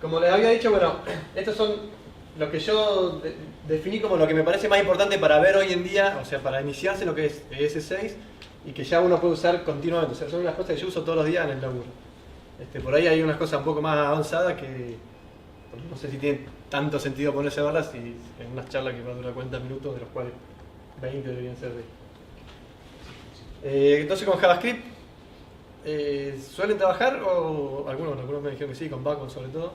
Como les había dicho, bueno, estos son lo que yo definí como lo que me parece más importante para ver hoy en día, o sea, para iniciarse en lo que es ES6 y que ya uno puede usar continuamente. O sea, son unas cosas que yo uso todos los días en el laburo. Por ahí hay unas cosas un poco más avanzadas que no sé si tiene tanto sentido ponerse a verlas y en unas charlas que van a durar 40 minutos, de los cuales 20 deberían ser de... entonces con JavaScript, ¿suelen trabajar o algunos me dijeron que sí, con Bacon sobre todo?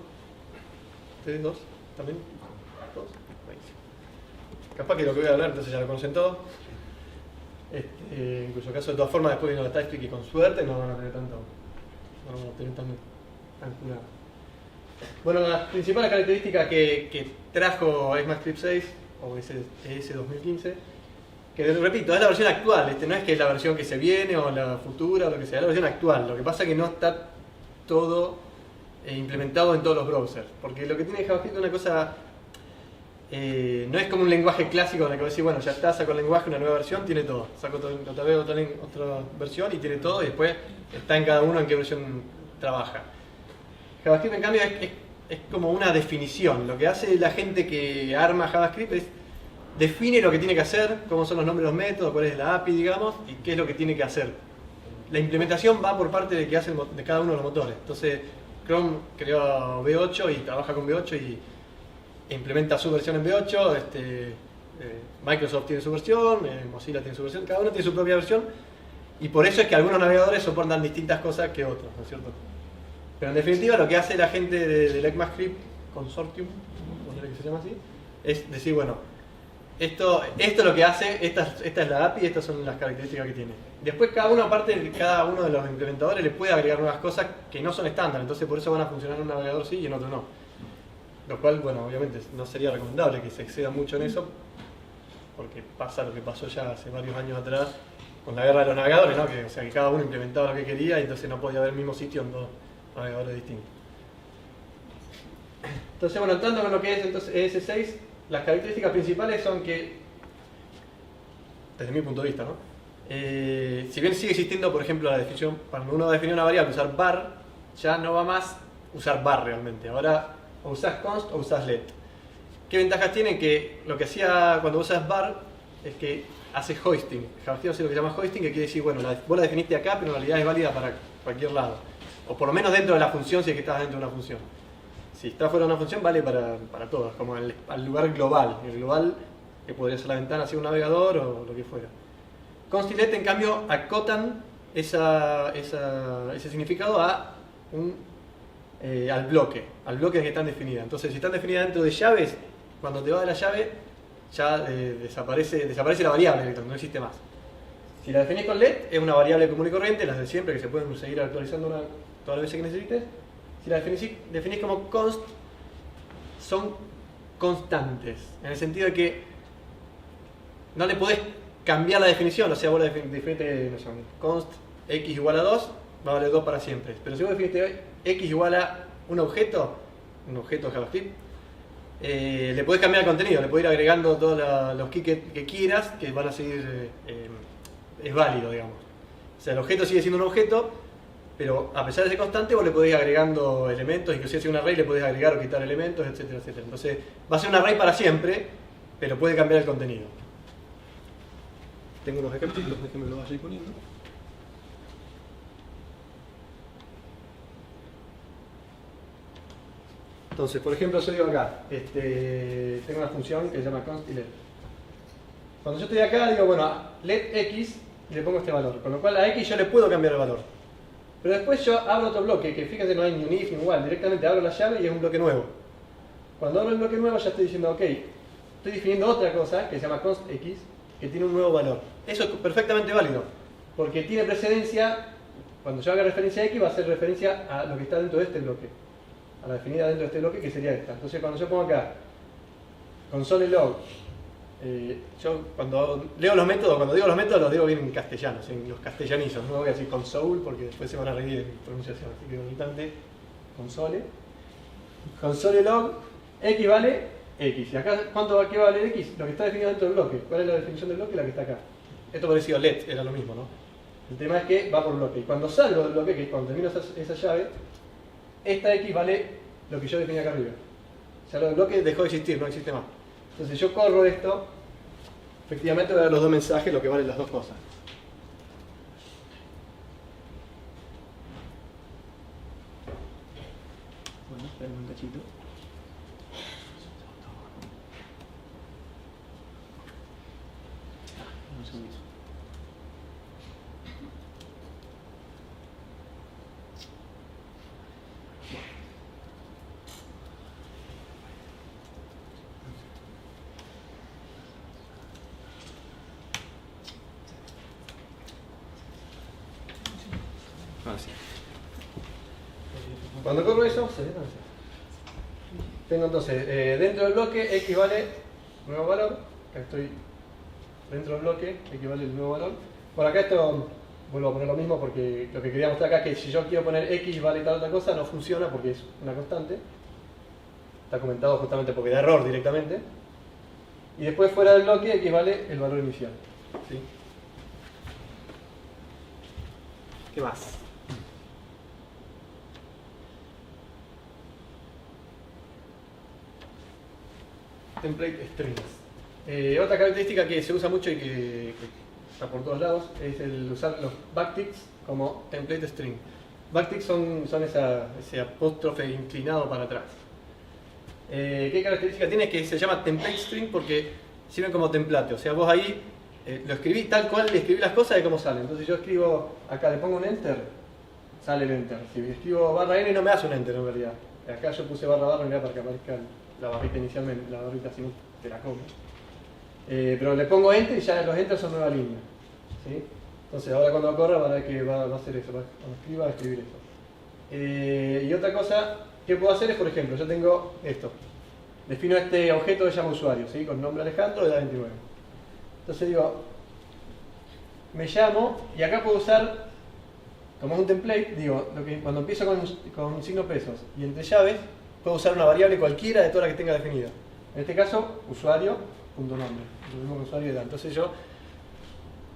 ¿Ustedes dos? ¿También? ¿Todos? Buenísimo. Capaz que lo que voy a hablar entonces ya lo conocen todos. En cuyo caso, de todas formas, después viene los TypeScript y con suerte no van a tener tanto, no van a tener tan curado. Bueno, las principales características que trajo ECMAScript 6 o ES 2015, que repito, es la versión actual, no es que es la versión que se viene o la futura o lo que sea, es la versión actual. Lo que pasa es que no está todo implementado en todos los browsers, porque lo que tiene JavaScript es una cosa, no es como un lenguaje clásico en el que vos decís, bueno, ya está, saco el lenguaje, una nueva versión, tiene todo, saco otra vez otra versión y tiene todo, y después está en cada uno en qué versión trabaja. JavaScript en cambio es como una definición. Lo que hace la gente que arma JavaScript es define lo que tiene que hacer, cómo son los nombres de los métodos, cuál es la API, digamos, y qué es lo que tiene que hacer. La implementación va por parte de cada uno de los motores. Entonces, Chrome creó V8 y trabaja con V8 y implementa su versión en V8, Microsoft tiene su versión, Mozilla tiene su versión, cada uno tiene su propia versión, y por eso es que algunos navegadores soportan distintas cosas que otros, ¿no es cierto? Pero en definitiva lo que hace la gente del ECMAScript Consortium, que se llama así, es decir, bueno, esto es lo que hace, esta es la API, estas son las características que tiene. Después cada uno, aparte de cada uno de los implementadores, le puede agregar nuevas cosas que no son estándar, entonces por eso van a funcionar en un navegador sí y en otro no. Lo cual, bueno, obviamente no sería recomendable que se exceda mucho en eso, porque pasa lo que pasó ya hace varios años atrás con la guerra de los navegadores, ¿no? O sea, que cada uno implementaba lo que quería y entonces no podía haber el mismo sitio en dos navegadores distintos. Entonces, bueno, entrando con lo que es entonces ES6, las características principales son que, desde mi punto de vista, ¿no? Si bien sigue existiendo, por ejemplo, la definición, cuando uno define una variable, usar var, ya no va más usar var realmente. Ahora o usas const o usas let. ¿Qué ventajas tiene? Que lo que hacía cuando usas var es que hace hoisting. JavaScript hace lo que se llama hoisting, que quiere decir, bueno, vos la definiste acá, pero en realidad es válida para cualquier lado. O por lo menos dentro de la función, si es que estás dentro de una función. Si está fuera de una función, vale para todas, como al lugar global. El global, que podría ser la ventana hacia un navegador o lo que fuera. Const y let, en cambio, acotan ese significado al bloque en que están definidas. Entonces, si están definidas dentro de llaves, cuando te vas de la llave, ya desaparece la variable, no existe más. Si la definís con let, es una variable común y corriente, las de siempre, que se pueden seguir actualizando todas las veces que necesites. Si la definís como const, son constantes, en el sentido de que no le podés cambiar la definición. O sea, vos la definiste, no sé, const x igual a 2, va a valer 2 para siempre. Pero si vos definiste x igual a un objeto JavaScript, le podés cambiar el contenido, le podés ir agregando todos los keys que quieras, que van a seguir, es válido, digamos. O sea, el objeto sigue siendo un objeto, pero a pesar de ser constante, vos le podés ir agregando elementos, inclusive si es un array le podés agregar o quitar elementos, etcétera, etcétera. Entonces, va a ser un array para siempre, pero puede cambiar el contenido. Tengo unos ejemplos, déjenme lo vaya a ir poniendo. Entonces, por ejemplo, yo digo acá, tengo una función que se llama const y let. Cuando yo estoy acá, digo, bueno, let x, y le pongo este valor, con lo cual a x yo le puedo cambiar el valor. Pero después yo abro otro bloque, que fíjense no hay ni un if ni un while, directamente abro la llave y es un bloque nuevo. Cuando abro el bloque nuevo ya estoy diciendo, ok, estoy definiendo otra cosa que se llama const x, que tiene un nuevo valor. Eso es perfectamente válido, porque tiene precedencia, cuando yo haga referencia a x va a hacer referencia a lo que está dentro de este bloque, a la definida dentro de este bloque, que sería esta. Entonces cuando yo pongo acá console log, yo cuando leo los métodos, cuando digo los métodos los digo bien en castellano, en los castellanizos, no voy a decir console porque después se van a reír de mi pronunciación, así que instante console log x vale x. Y acá, ¿qué va a valer x? Lo que está definido dentro del bloque. ¿Cuál es la definición del bloque? La que está acá. Esto parecido a let, era lo mismo, ¿no? El tema es que va por bloque. Y cuando salgo del bloque, que es cuando termino esa llave, esta X vale lo que yo definí acá arriba. O sea, lo del bloque dejó de existir, no existe más. Entonces yo corro esto, efectivamente voy a dar los dos mensajes, lo que valen las dos cosas. Bueno, esperen un cachito. Un segundito. Así. Cuando corro eso, tengo entonces dentro del bloque X vale nuevo valor. Acá estoy dentro del bloque, X vale el nuevo valor. Por acá esto vuelvo a poner lo mismo porque lo que quería mostrar acá es que si yo quiero poner X vale tal otra cosa no funciona porque es una constante. Está comentado justamente porque da error directamente. Y después fuera del bloque X vale el valor inicial. ¿Sí? ¿Qué más? Template strings. Otra característica que se usa mucho y que está por todos lados es el usar los backticks como template string. Backticks son ese apóstrofe inclinado para atrás. ¿Qué característica tiene? Que se llama template string porque sirven como template. O sea, vos ahí lo escribí tal cual, le escribí las cosas de cómo salen. Entonces yo escribo acá, le pongo un enter, sale el enter. Si escribo barra n no me hace un enter en realidad. Acá yo puse barra en realidad para que aparezca la barrita inicialmente, la barrita si no te la comes. Pero le pongo enter y ya los enters son nueva línea. ¿Sí? Entonces ahora cuando corra va a ver que va a hacer eso, cuando escriba va a escribir eso. Y otra cosa que puedo hacer es, por ejemplo, yo tengo esto. Defino este objeto que se llama usuario, ¿sí? Con nombre Alejandro de edad 29. Entonces digo, me llamo y acá puedo usar, como es un template, digo, cuando empiezo con signo pesos y entre llaves, puedo usar una variable cualquiera de todas las que tenga definida. En este caso, usuario.nombre, lo mismo que usuario de edad. Entonces yo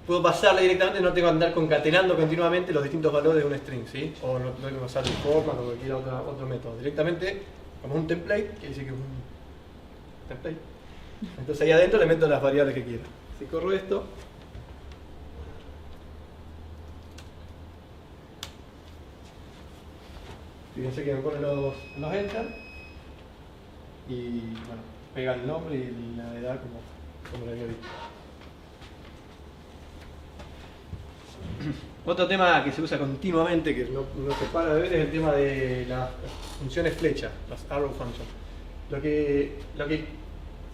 puedo pasarle directamente, no tengo que andar concatenando continuamente los distintos valores de un string, ¿sí? O no tengo que usar formas o cualquier otro método. Directamente, como es un template, quiere decir que es un template. Entonces ahí adentro le meto las variables que quiera. Si corro esto, fíjense que me pone los enter y bueno, pega el nombre y la edad como le había dicho. Otro tema que se usa continuamente, que no se para de ver, es el tema de las funciones flecha, las arrow functions. Lo que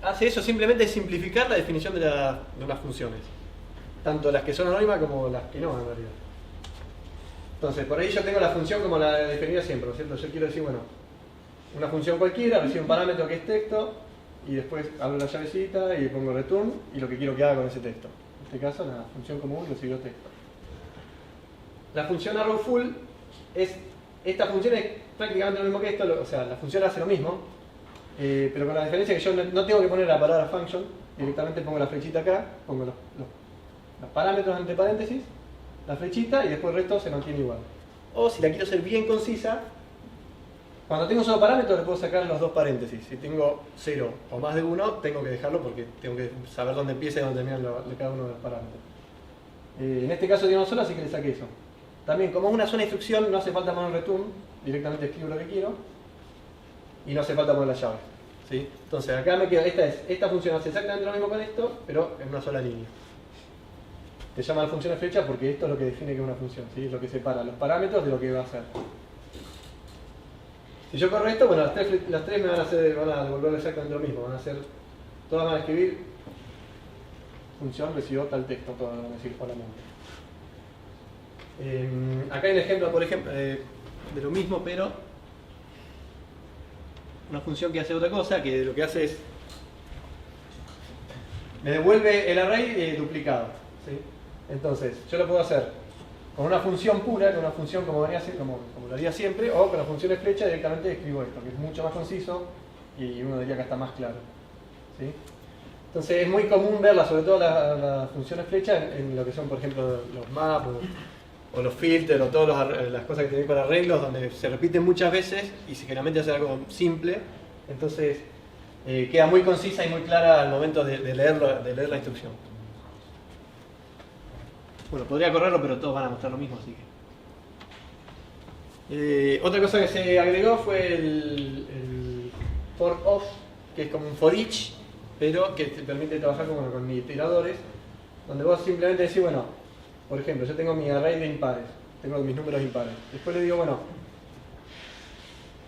hace eso simplemente es simplificar la definición de las funciones, tanto las que son anónimas como las que no en realidad. Entonces, por ahí yo tengo la función como la definida siempre, ¿no es cierto? Yo quiero decir, bueno, una función cualquiera, recibe un parámetro que es texto, y después abro la llavecita y pongo return, y lo que quiero que haga con ese texto. En este caso, la función común recibió texto. La función arrowFull esta función es prácticamente lo mismo que esto, o sea, la función hace lo mismo, pero con la diferencia que yo no tengo que poner la palabra function, directamente pongo la flechita acá, pongo los parámetros entre paréntesis, la flechita y después el resto se mantiene igual. O si la quiero ser bien concisa, cuando tengo un solo parámetro le puedo sacar los dos paréntesis. Si tengo 0 o más de 1, tengo que dejarlo porque tengo que saber dónde empieza y dónde termina cada uno de los parámetros. En este caso tengo solo, así que le saqué eso. También, como es una sola instrucción, no hace falta poner return, directamente escribo lo que quiero y no hace falta poner la llave. ¿Sí? Entonces acá me quedo, esta función hace exactamente lo mismo con esto, pero en una sola línea. Se llama la función de flecha porque esto es lo que define que es una función, ¿sí? Es lo que separa los parámetros de lo que va a hacer. Si yo corro esto, bueno, las tres me van a devolver exactamente lo mismo, todas van a escribir función recibió tal texto, todas van a decir solamente. Acá hay un ejemplo, por ejemplo, de lo mismo, pero una función que hace otra cosa, que lo que hace es me devuelve el array duplicado, ¿sí? Entonces, yo lo puedo hacer con una función pura, con una función como lo haría siempre, o con la función de flecha directamente escribo esto, que es mucho más conciso y uno diría que está más claro, ¿sí? Entonces es muy común verla, sobre todo las funciones flecha, en lo que son, por ejemplo, los maps o los filters o todas las cosas que tenéis para arreglos, donde se repiten muchas veces y generalmente hace algo simple. Entonces queda muy concisa y muy clara al momento de leer la instrucción. Bueno, podría correrlo, pero todos van a mostrar lo mismo, así que... otra cosa que se agregó fue el for of, que es como un for each, pero que te permite trabajar como con iteradores, donde vos simplemente decís, bueno, por ejemplo, yo tengo mi array de impares, tengo mis números impares. Después le digo, bueno,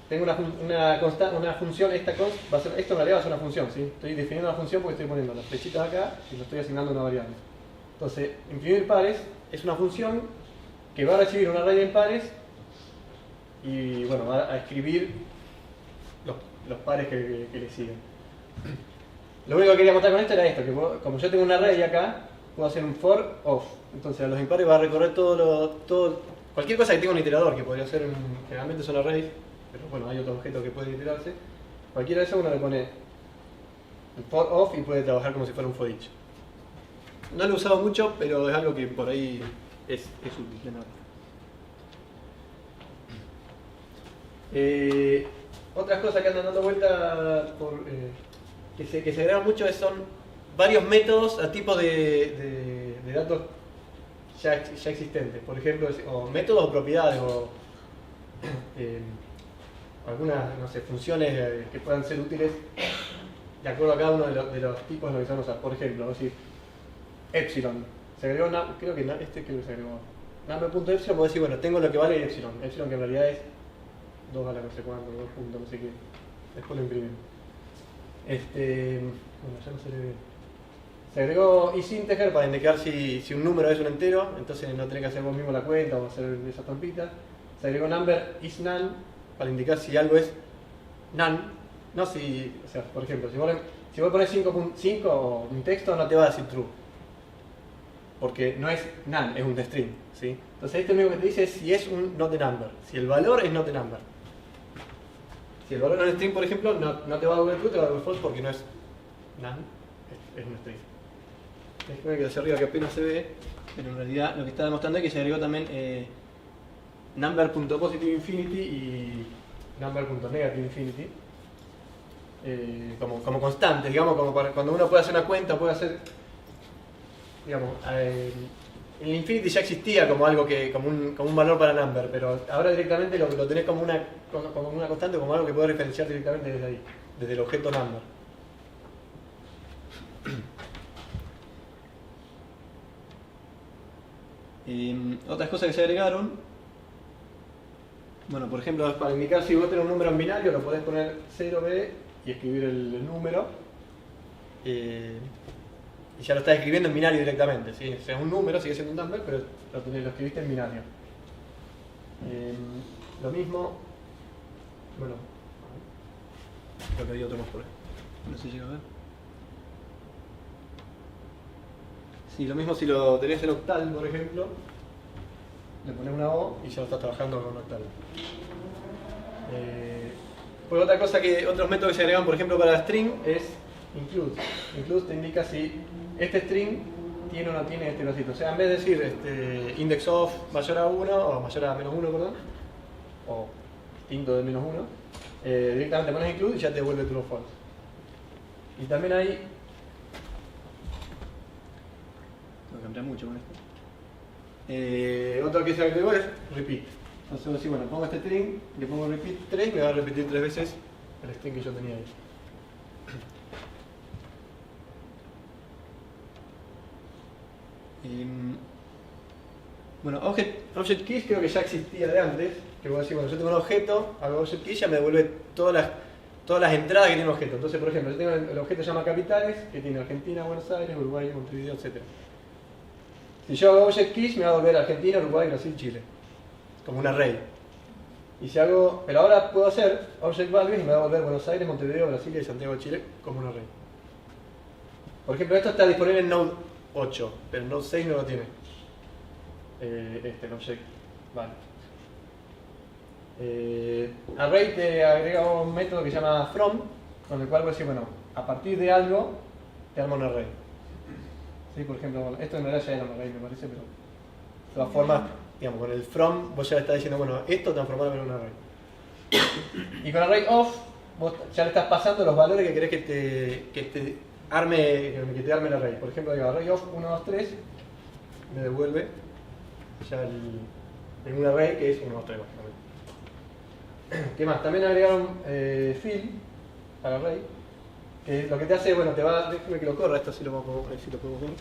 tengo una función, esto en realidad va a ser una función, ¿sí? Estoy definiendo una función porque estoy poniendo las flechitas acá y lo estoy asignando a una variable. Entonces, imprimir pares es una función que va a recibir un array de impares y bueno, va a escribir los pares que le siguen. Lo único que quería mostrar con esto era esto, que como yo tengo un array acá, puedo hacer un for of. Entonces a los impares va a recorrer cualquier cosa que tenga un iterador, que podría ser, generalmente son arrays, pero bueno, hay otro objeto que puede iterarse. Cualquiera de esos uno le pone el for of y puede trabajar como si fuera un for each. No lo he usado mucho, pero es algo que por ahí es útil. Otras cosas que andan dando vuelta que se agregan mucho son varios métodos a tipo de datos ya existentes. Por ejemplo, o métodos o propiedades, o algunas, no sé, funciones que puedan ser útiles de acuerdo a cada uno de los tipos de lo que se van a usar. Por ejemplo, decir epsilon. Se agregó, creo que se agregó. Number.epsilon, puedo decir, bueno, tengo lo que vale epsilon. Epsilon que en realidad es 2 a la no sé cuánto, 2 puntos, no sé qué. Después lo imprimimos. Bueno, ya no se le ve. Se agregó isInteger para indicar si un número es un entero, entonces no tenés que hacer vos mismo la cuenta o hacer esa trampita. Se agregó number is none para indicar si algo es none. No si, o sea, por ejemplo, si vos pones 5.5 o un texto no te va a decir true. Porque no es none, es un string, ¿sí? Entonces este lo único que te dice es si es un not a number, si el valor es not a number. Si el valor no es string, por ejemplo, no te va a devolver true, te va a devolver false porque no es none, es un string. Déjame que hacia arriba que apenas se ve, pero en realidad lo que está demostrando es que se agregó también number.positiveInfinity y number.negativeInfinity como constantes, digamos, como cuando uno puede hacer una cuenta, puede hacer, digamos, el infinity ya existía como algo como un valor para number, pero ahora directamente lo tenés como una constante, como algo que puedes referenciar directamente desde ahí, desde el objeto number. Otras cosas que se agregaron, bueno, por ejemplo, para indicar si vos tenés un número en binario, lo podés poner 0b y escribir el número, y ya lo estás escribiendo en binario directamente, ¿sí? O sea, es un número, sigue siendo un number, pero lo escribiste en binario. Lo mismo, bueno, creo que hay otro más por ahí, no sé si llega a ver. Sí, lo mismo si lo tenés en octal, por ejemplo, le pones una O y ya lo estás trabajando con octal. Pues otros métodos que se agregan, por ejemplo, para la string es include. Include te indica si este string tiene o no tiene este cosito. O sea, en vez de decir index of mayor a 1 o mayor a menos 1, perdón, o distinto de menos 1, directamente pones include y ya te devuelve true o false. Y también hay... Tengo que cambiar mucho con esto. Otro que se agregó es repeat. Entonces voy a decir, bueno, pongo este string, le pongo repeat 3 y me va a repetir 3 veces el string que yo tenía ahí. Bueno, object keys creo que ya existía de antes, que voy a decir, bueno, yo tengo un objeto, hago object keys y ya me devuelve todas las entradas que tiene un objeto. Entonces, por ejemplo, yo tengo el objeto que se llama capitales, que tiene Argentina, Buenos Aires, Uruguay, Montevideo, etc. Si yo hago object keys me va a devolver Argentina, Uruguay, Brasil, Chile, como un array. Y si hago, pero ahora puedo hacer object values y me va a devolver Buenos Aires, Montevideo, Brasil y Santiago de Chile como un array. Por ejemplo, esto está disponible en Node 8, pero en Node 6 no lo tiene. El object value. Array te agrega un método que se llama from, con el cual voy a decir, bueno, a partir de algo te arma un array. ¿Sí? Por ejemplo, bueno, esto en realidad ya era un array, me parece, pero de todas formas digamos, con el from, vos ya le estás diciendo, bueno, esto transformarlo en un array. Y con array of, vos ya le estás pasando los valores que querés que te arme el array. Por ejemplo, digo, array of 1, 2, 3, me devuelve ya en un array que es 1, 2, 3, básicamente. ¿Qué más? También agregaron fill para array, que lo que te hace, bueno, déjame que lo corra, esto sí lo podemos ver.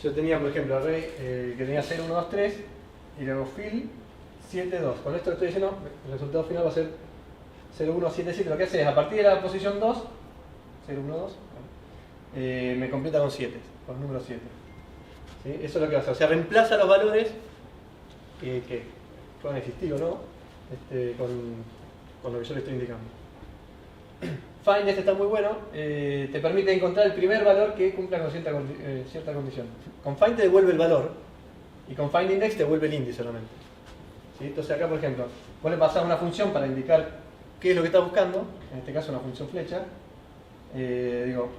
Yo tenía, por ejemplo, array que tenía 0, 1, 2, 3 y luego fill 7, 2. Con esto que estoy diciendo, el resultado final va a ser 0, 1, 7, 7. Lo que hace es, a partir de la posición 2, 0, 1, 2, me completa con 7, con el número 7. ¿Sí? Eso es lo que hace. O sea, reemplaza los valores que puedan existir o no con lo que yo le estoy indicando. Find, este está muy bueno, te permite encontrar el primer valor que cumpla con cierta condición. Con find te devuelve el valor y con find index te devuelve el índice solamente. ¿Sí? Entonces acá, por ejemplo, vos le pasás una función para indicar qué es lo que estás buscando, en este caso una función flecha, digo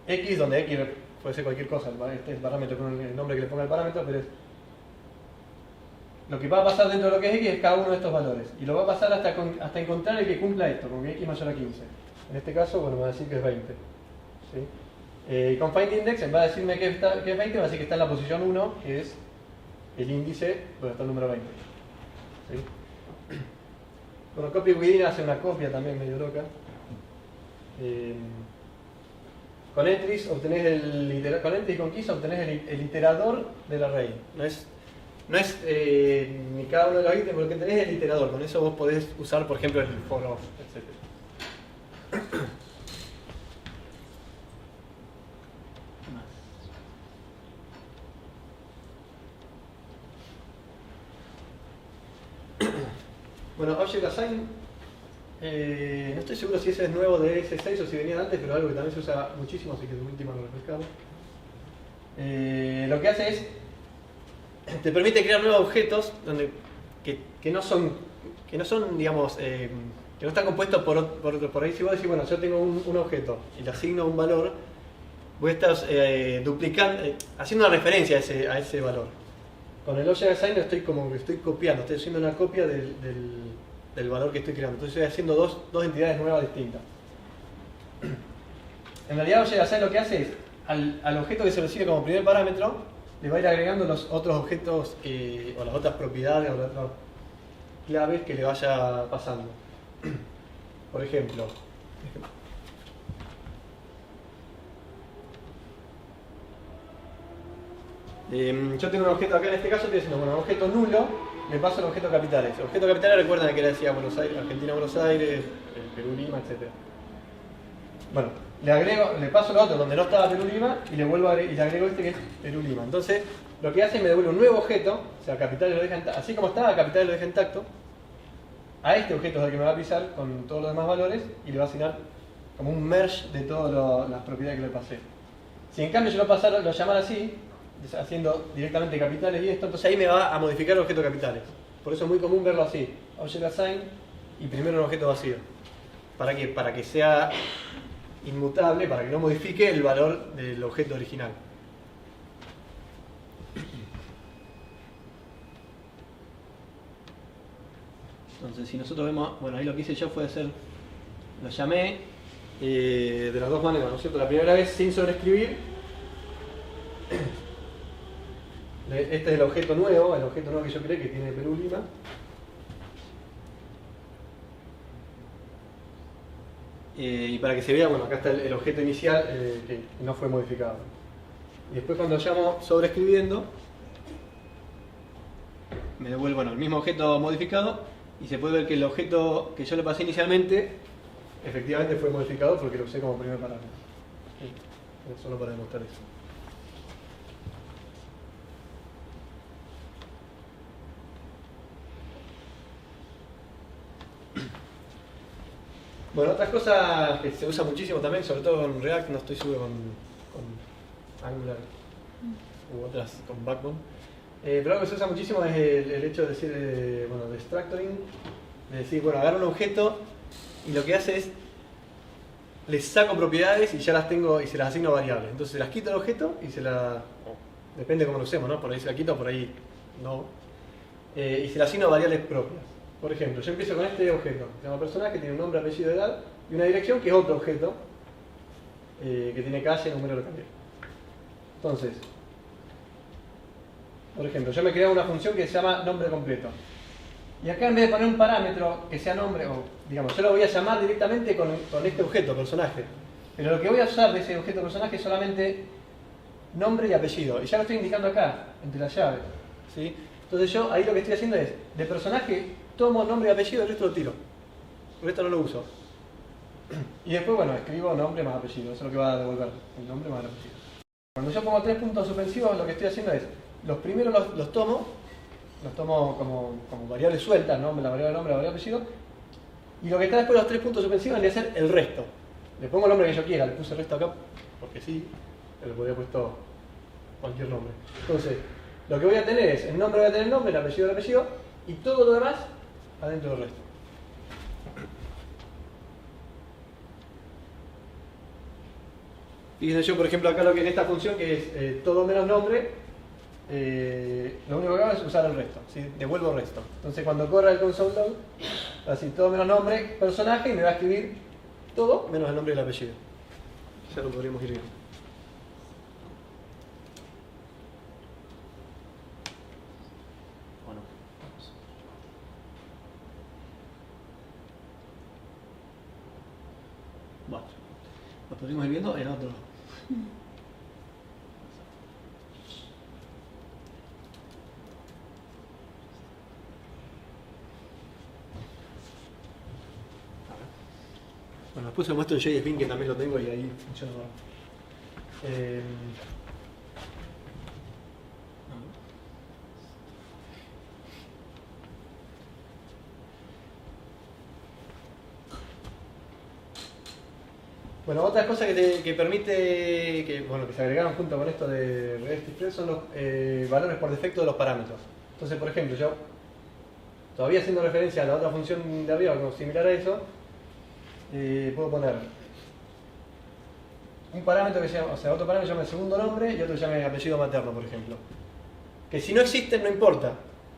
x, donde x puede ser cualquier cosa, este es el parámetro con el nombre que le ponga el parámetro, pero es lo que va a pasar dentro de lo que es x es cada uno de estos valores y lo va a pasar hasta encontrar el que cumpla esto, como que x mayor a 15. En este caso, bueno, me va a decir que es 20. ¿Sí? Y con find index, en vez de decirme que es 20, me va a decir que está en la posición 1, que es el índice donde está el número 20. ¿Sí? Bueno, copy within hace una copia también medio loca. Con entries obtenés con entry y con keys obtenés el iterador del array. No es ni cada uno de los ítems, porque tenés el iterador. Con eso vos podés usar, por ejemplo, el for of, etc. Bueno, Object Assign, no estoy seguro si ese es nuevo de S6 o si venía antes, pero algo que también se usa muchísimo, así que de última lo refrescamos. Lo que hace es, te permite crear nuevos objetos que no son, digamos, que no están compuestos por ahí. Si vos decís, bueno, yo tengo un objeto y le asigno un valor, voy a estar duplicando, haciendo una referencia a ese valor. Con el Object Assign estoy copiando, estoy haciendo una copia del valor que estoy creando. Entonces estoy haciendo dos entidades nuevas distintas. En realidad Object Assign lo que hace es, al objeto que se recibe como primer parámetro, le va a ir agregando los otros objetos o las otras propiedades o las otras claves que le vaya pasando. Por ejemplo, yo tengo un objeto acá, en este caso estoy diciendo, bueno, un objeto nulo, le paso el objeto capitales. El objeto capitales, recuerdan que le decía Buenos Aires, Argentina, Buenos Aires, Perú, Lima, etc. Bueno, le paso el otro donde no estaba Perú, Lima y le agrego este que es Perú, Lima. Entonces, lo que hace es me devuelve un nuevo objeto, o sea, capitales lo deja intacto, así como estaba, capitales lo deja intacto. A este objeto es el que me va a pisar con todos los demás valores y le va a asignar como un merge de todas las propiedades que le pasé. Si en cambio yo lo llamara así, haciendo directamente capitales y esto, entonces ahí me va a modificar el objeto capitales. Por eso es muy común verlo así, Object Assign y primero un objeto vacío. ¿Para qué? Para que sea inmutable, para que no modifique el valor del objeto original. Entonces si nosotros vemos, bueno, ahí lo que hice yo fue lo llamé de las dos maneras, ¿no es cierto? La primera vez sin sobreescribir. Este es el objeto nuevo que yo creé que tiene Perú, Lima. Y para que se vea, bueno, acá está el objeto inicial que no fue modificado. Y después cuando llamo sobreescribiendo, me devuelve, bueno, el mismo objeto modificado y se puede ver que el objeto que yo le pasé inicialmente efectivamente fue modificado porque lo usé como primer parámetro. Sí, solo para demostrar eso. Bueno, otras cosas que se usa muchísimo también, sobre todo con React, no estoy seguro con Angular u otras con Backbone, Pero algo que se usa muchísimo es el hecho de decir, bueno, de structuring, de decir, bueno, agarro un objeto y lo que hace es, les saco propiedades y ya las tengo y se las asigno variables. Entonces se las quito al objeto y se la, depende de cómo lo usemos, ¿no? Por ahí se la quito, por ahí no. Y se las asigno variables propias. Por ejemplo, yo empiezo con este objeto, se llama personaje, tiene un nombre, apellido, edad y una dirección que es otro objeto, que tiene calle, número local. Entonces, por ejemplo, yo me creo una función que se llama nombre completo. Y acá en vez de poner un parámetro que sea nombre, o digamos, yo lo voy a llamar directamente con este objeto, personaje. Pero lo que voy a usar de ese objeto personaje es solamente nombre y apellido. Y ya lo estoy indicando acá, entre las llaves. ¿Sí? Entonces yo ahí lo que estoy haciendo es, de personaje tomo nombre y apellido, el resto lo tiro. El resto no lo uso. Y después, bueno, escribo nombre más apellido. Eso es lo que va a devolver, el nombre más el apellido. Cuando yo pongo 3 puntos suspensivos, lo que estoy haciendo es, los primeros los tomo como variables sueltas, nombre, la variable nombre, la variable apellido, y lo que está después de los 3 puntos suspensivos vendría a ser el resto. Le pongo el nombre que yo quiera, le puse el resto acá, porque sí, le podría haber puesto cualquier nombre. Entonces, lo que voy a tener es, el nombre voy a tener el nombre, el apellido, y todo lo demás adentro del resto. Fíjense yo, por ejemplo, acá lo que en esta función, que es todo menos nombre, lo único que hago es usar el resto, ¿sí? Devuelvo el resto. Entonces cuando corra el console log, así todo menos nombre, personaje, y me va a escribir todo menos el nombre y el apellido. Ya lo podríamos ir viendo. Bueno, vamos. Bueno, lo podríamos ir viendo en otro. Bueno, después se muestro el JSBin, que también lo tengo y ahí funciona mal. Bueno, otras cosas que permite, que se agregaron junto con esto de Regex Express son los valores por defecto de los parámetros. Entonces, por ejemplo, yo, todavía haciendo referencia a la otra función de arriba, como similar a eso, puedo poner un parámetro que se llama, o sea, otro parámetro que se llama el segundo nombre y otro que se llama apellido materno, por ejemplo. Que si no existen, no importa,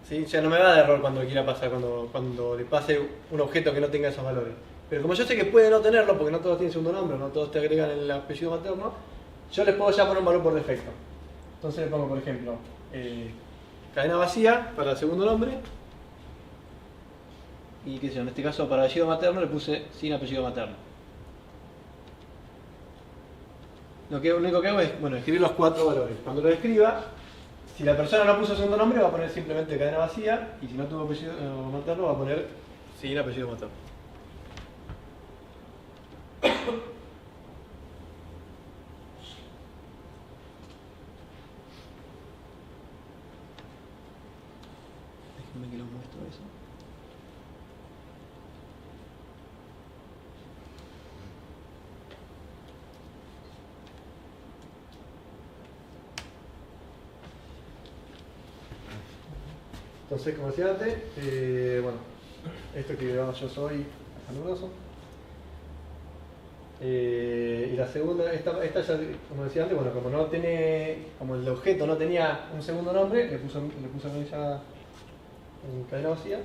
¿sí? Ya no me va a dar error cuando quiera pasar, cuando le pase un objeto que no tenga esos valores. Pero como yo sé que puede no tenerlo, porque no todos tienen segundo nombre, no todos te agregan el apellido materno, yo les puedo ya poner un valor por defecto. Entonces le pongo, por ejemplo, cadena vacía para el segundo nombre. Y qué sé yo, en este caso para apellido materno le puse sin apellido materno. Lo único que hago es, bueno, escribir los 4 valores. Cuando lo escriba, si la persona no puso segundo nombre, va a poner simplemente cadena vacía, y si no tuvo apellido materno, va a poner sin apellido materno. Déjenme que les muestro eso. Entonces, como decía antes, bueno, esto que digamos yo soy anuloso. Y la segunda, esta ya, como decía antes, bueno, como el objeto no tenía un segundo nombre, le puso ya en cadena vacía.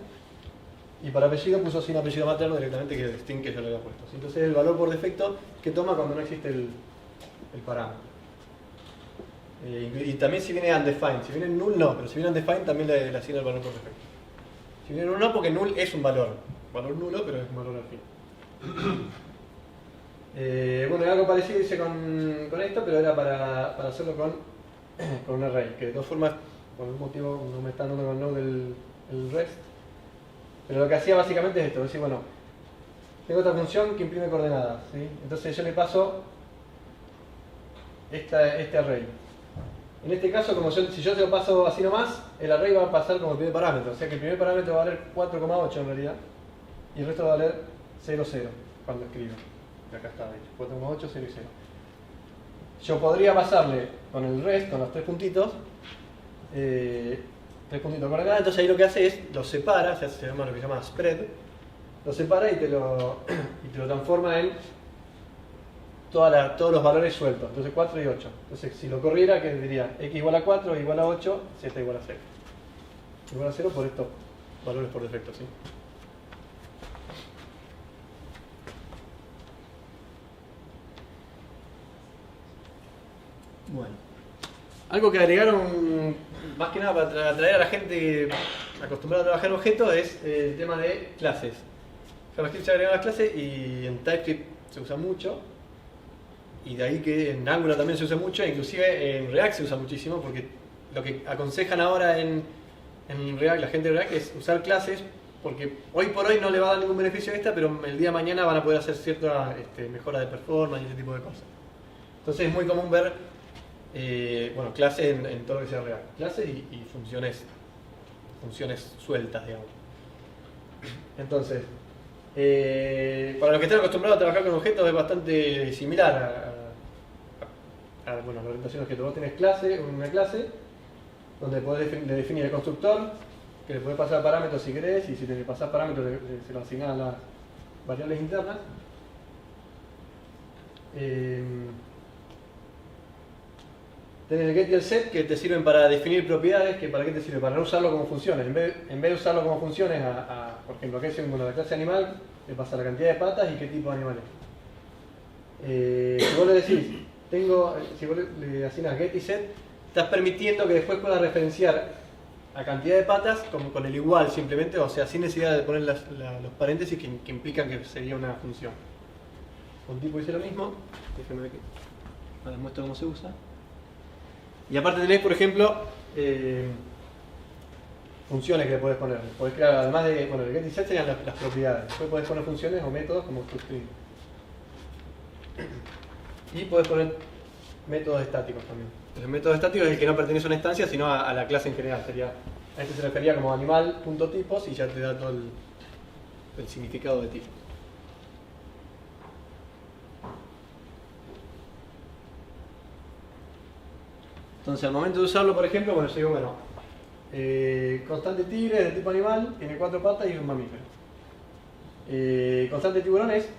Y para apellido puso sin apellido materno directamente, que es el string que yo le había puesto. Entonces es el valor por defecto que toma cuando no existe el parámetro. Y también si viene undefined, si viene null no, pero si viene undefined también le asigna el valor por defecto. Si viene null no, porque null es un valor nulo, pero es un valor al fin. Bueno, algo parecido hice con esto, pero era para hacerlo con un array, que de todas formas, por algún motivo no me está dando con node el rest. Pero lo que hacía básicamente es esto, es decir, bueno, tengo otra función que imprime coordenadas, ¿sí? Entonces yo le paso este array. En este caso, si yo se lo paso así nomás, el array va a pasar como el primer parámetro. O sea que el primer parámetro va a valer 4,8 en realidad. Y el resto va a valer 0,0 cuando escribo. Y acá está, de hecho, 4,8, 0 y 0. Yo podría pasarle con el rest, con los 3 puntitos, 3 puntitos por acá, entonces ahí lo que hace es, lo separa, se llama lo que se llama spread, lo separa y te lo transforma en todos los valores sueltos, entonces 4 y 8. Entonces si lo corriera, ¿qué diría? X igual a 4, Y igual a 8, Z igual a 0. Igual a 0 por estos valores por defecto, ¿sí? Bueno. Algo que agregaron, más que nada para atraer a la gente acostumbrada a trabajar en objetos, es el tema de clases. JavaScript se agregan las clases y en TypeScript se usa mucho. Y de ahí que en Angular también se usa mucho, inclusive en React se usa muchísimo, porque lo que aconsejan ahora en React, la gente de React, es usar clases, porque hoy por hoy no le va a dar ningún beneficio a esta, pero el día de mañana van a poder hacer cierta mejora de performance y ese tipo de cosas. Entonces es muy común ver clases en todo lo que sea React. Clases y funciones sueltas, digamos. Entonces, para los que están acostumbrados a trabajar con objetos es bastante similar a la orientación objeto. Vos tenés una clase donde podés definir el constructor, que le podés pasar parámetros si querés, y si te pasás parámetros se lo asignás a las variables internas. Tenés el get y el set, que te sirven para definir propiedades. Que ¿para qué te sirve? Para no usarlo como funciones. En vez de usarlo como funciones, por ejemplo, la clase animal, le pasa la cantidad de patas y qué tipo de animal es. Si vos le decís, si vos le asignas get y set, estás permitiendo que después puedas referenciar la cantidad de patas como con el igual simplemente, o sea, sin necesidad de poner los paréntesis que implican que sería una función. Con tipo hice lo mismo. Déjenme ver que ahora les muestro cómo se usa. Y aparte tenés, por ejemplo, funciones que le podés poner. Podés crear, además de, el get y set serían las propiedades. Después podés poner funciones o métodos como toString. Y podés poner métodos estáticos también. El método estático es el que no pertenece a una instancia, sino a la clase en general. A este se refería como animal.tipos y ya te da todo el significado de tipo. Entonces, al momento de usarlo, por ejemplo, yo digo, constante tigre de tipo animal, tiene 4 patas y es un mamífero. Constante tiburón es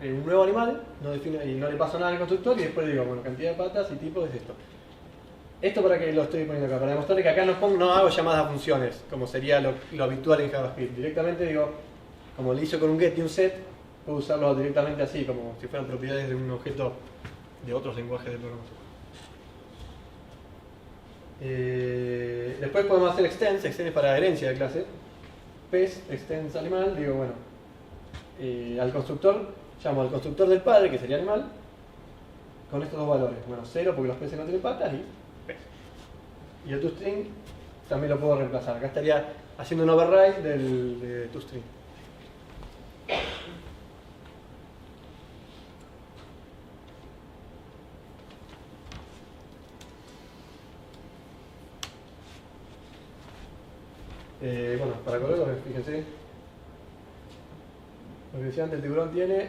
un nuevo animal, y no le paso nada al constructor, y después digo, cantidad de patas y tipo es esto. Esto para que lo estoy poniendo acá, para demostrarle que acá no hago llamadas a funciones, como sería lo habitual en JavaScript. Directamente digo, como lo hice con un get y un set, puedo usarlo directamente así, como si fueran propiedades de un objeto de otros lenguajes de programación. Después podemos hacer extends para herencia de clase. Pes, extends animal, digo, al constructor, llamo al constructor del padre, que sería animal, con estos dos valores. 0 porque los peces no tienen patas y pez. Y el toString también lo puedo reemplazar. Acá estaría haciendo un override de toString. Para correrlo, fíjense. Lo que decía antes, el tiburón tiene,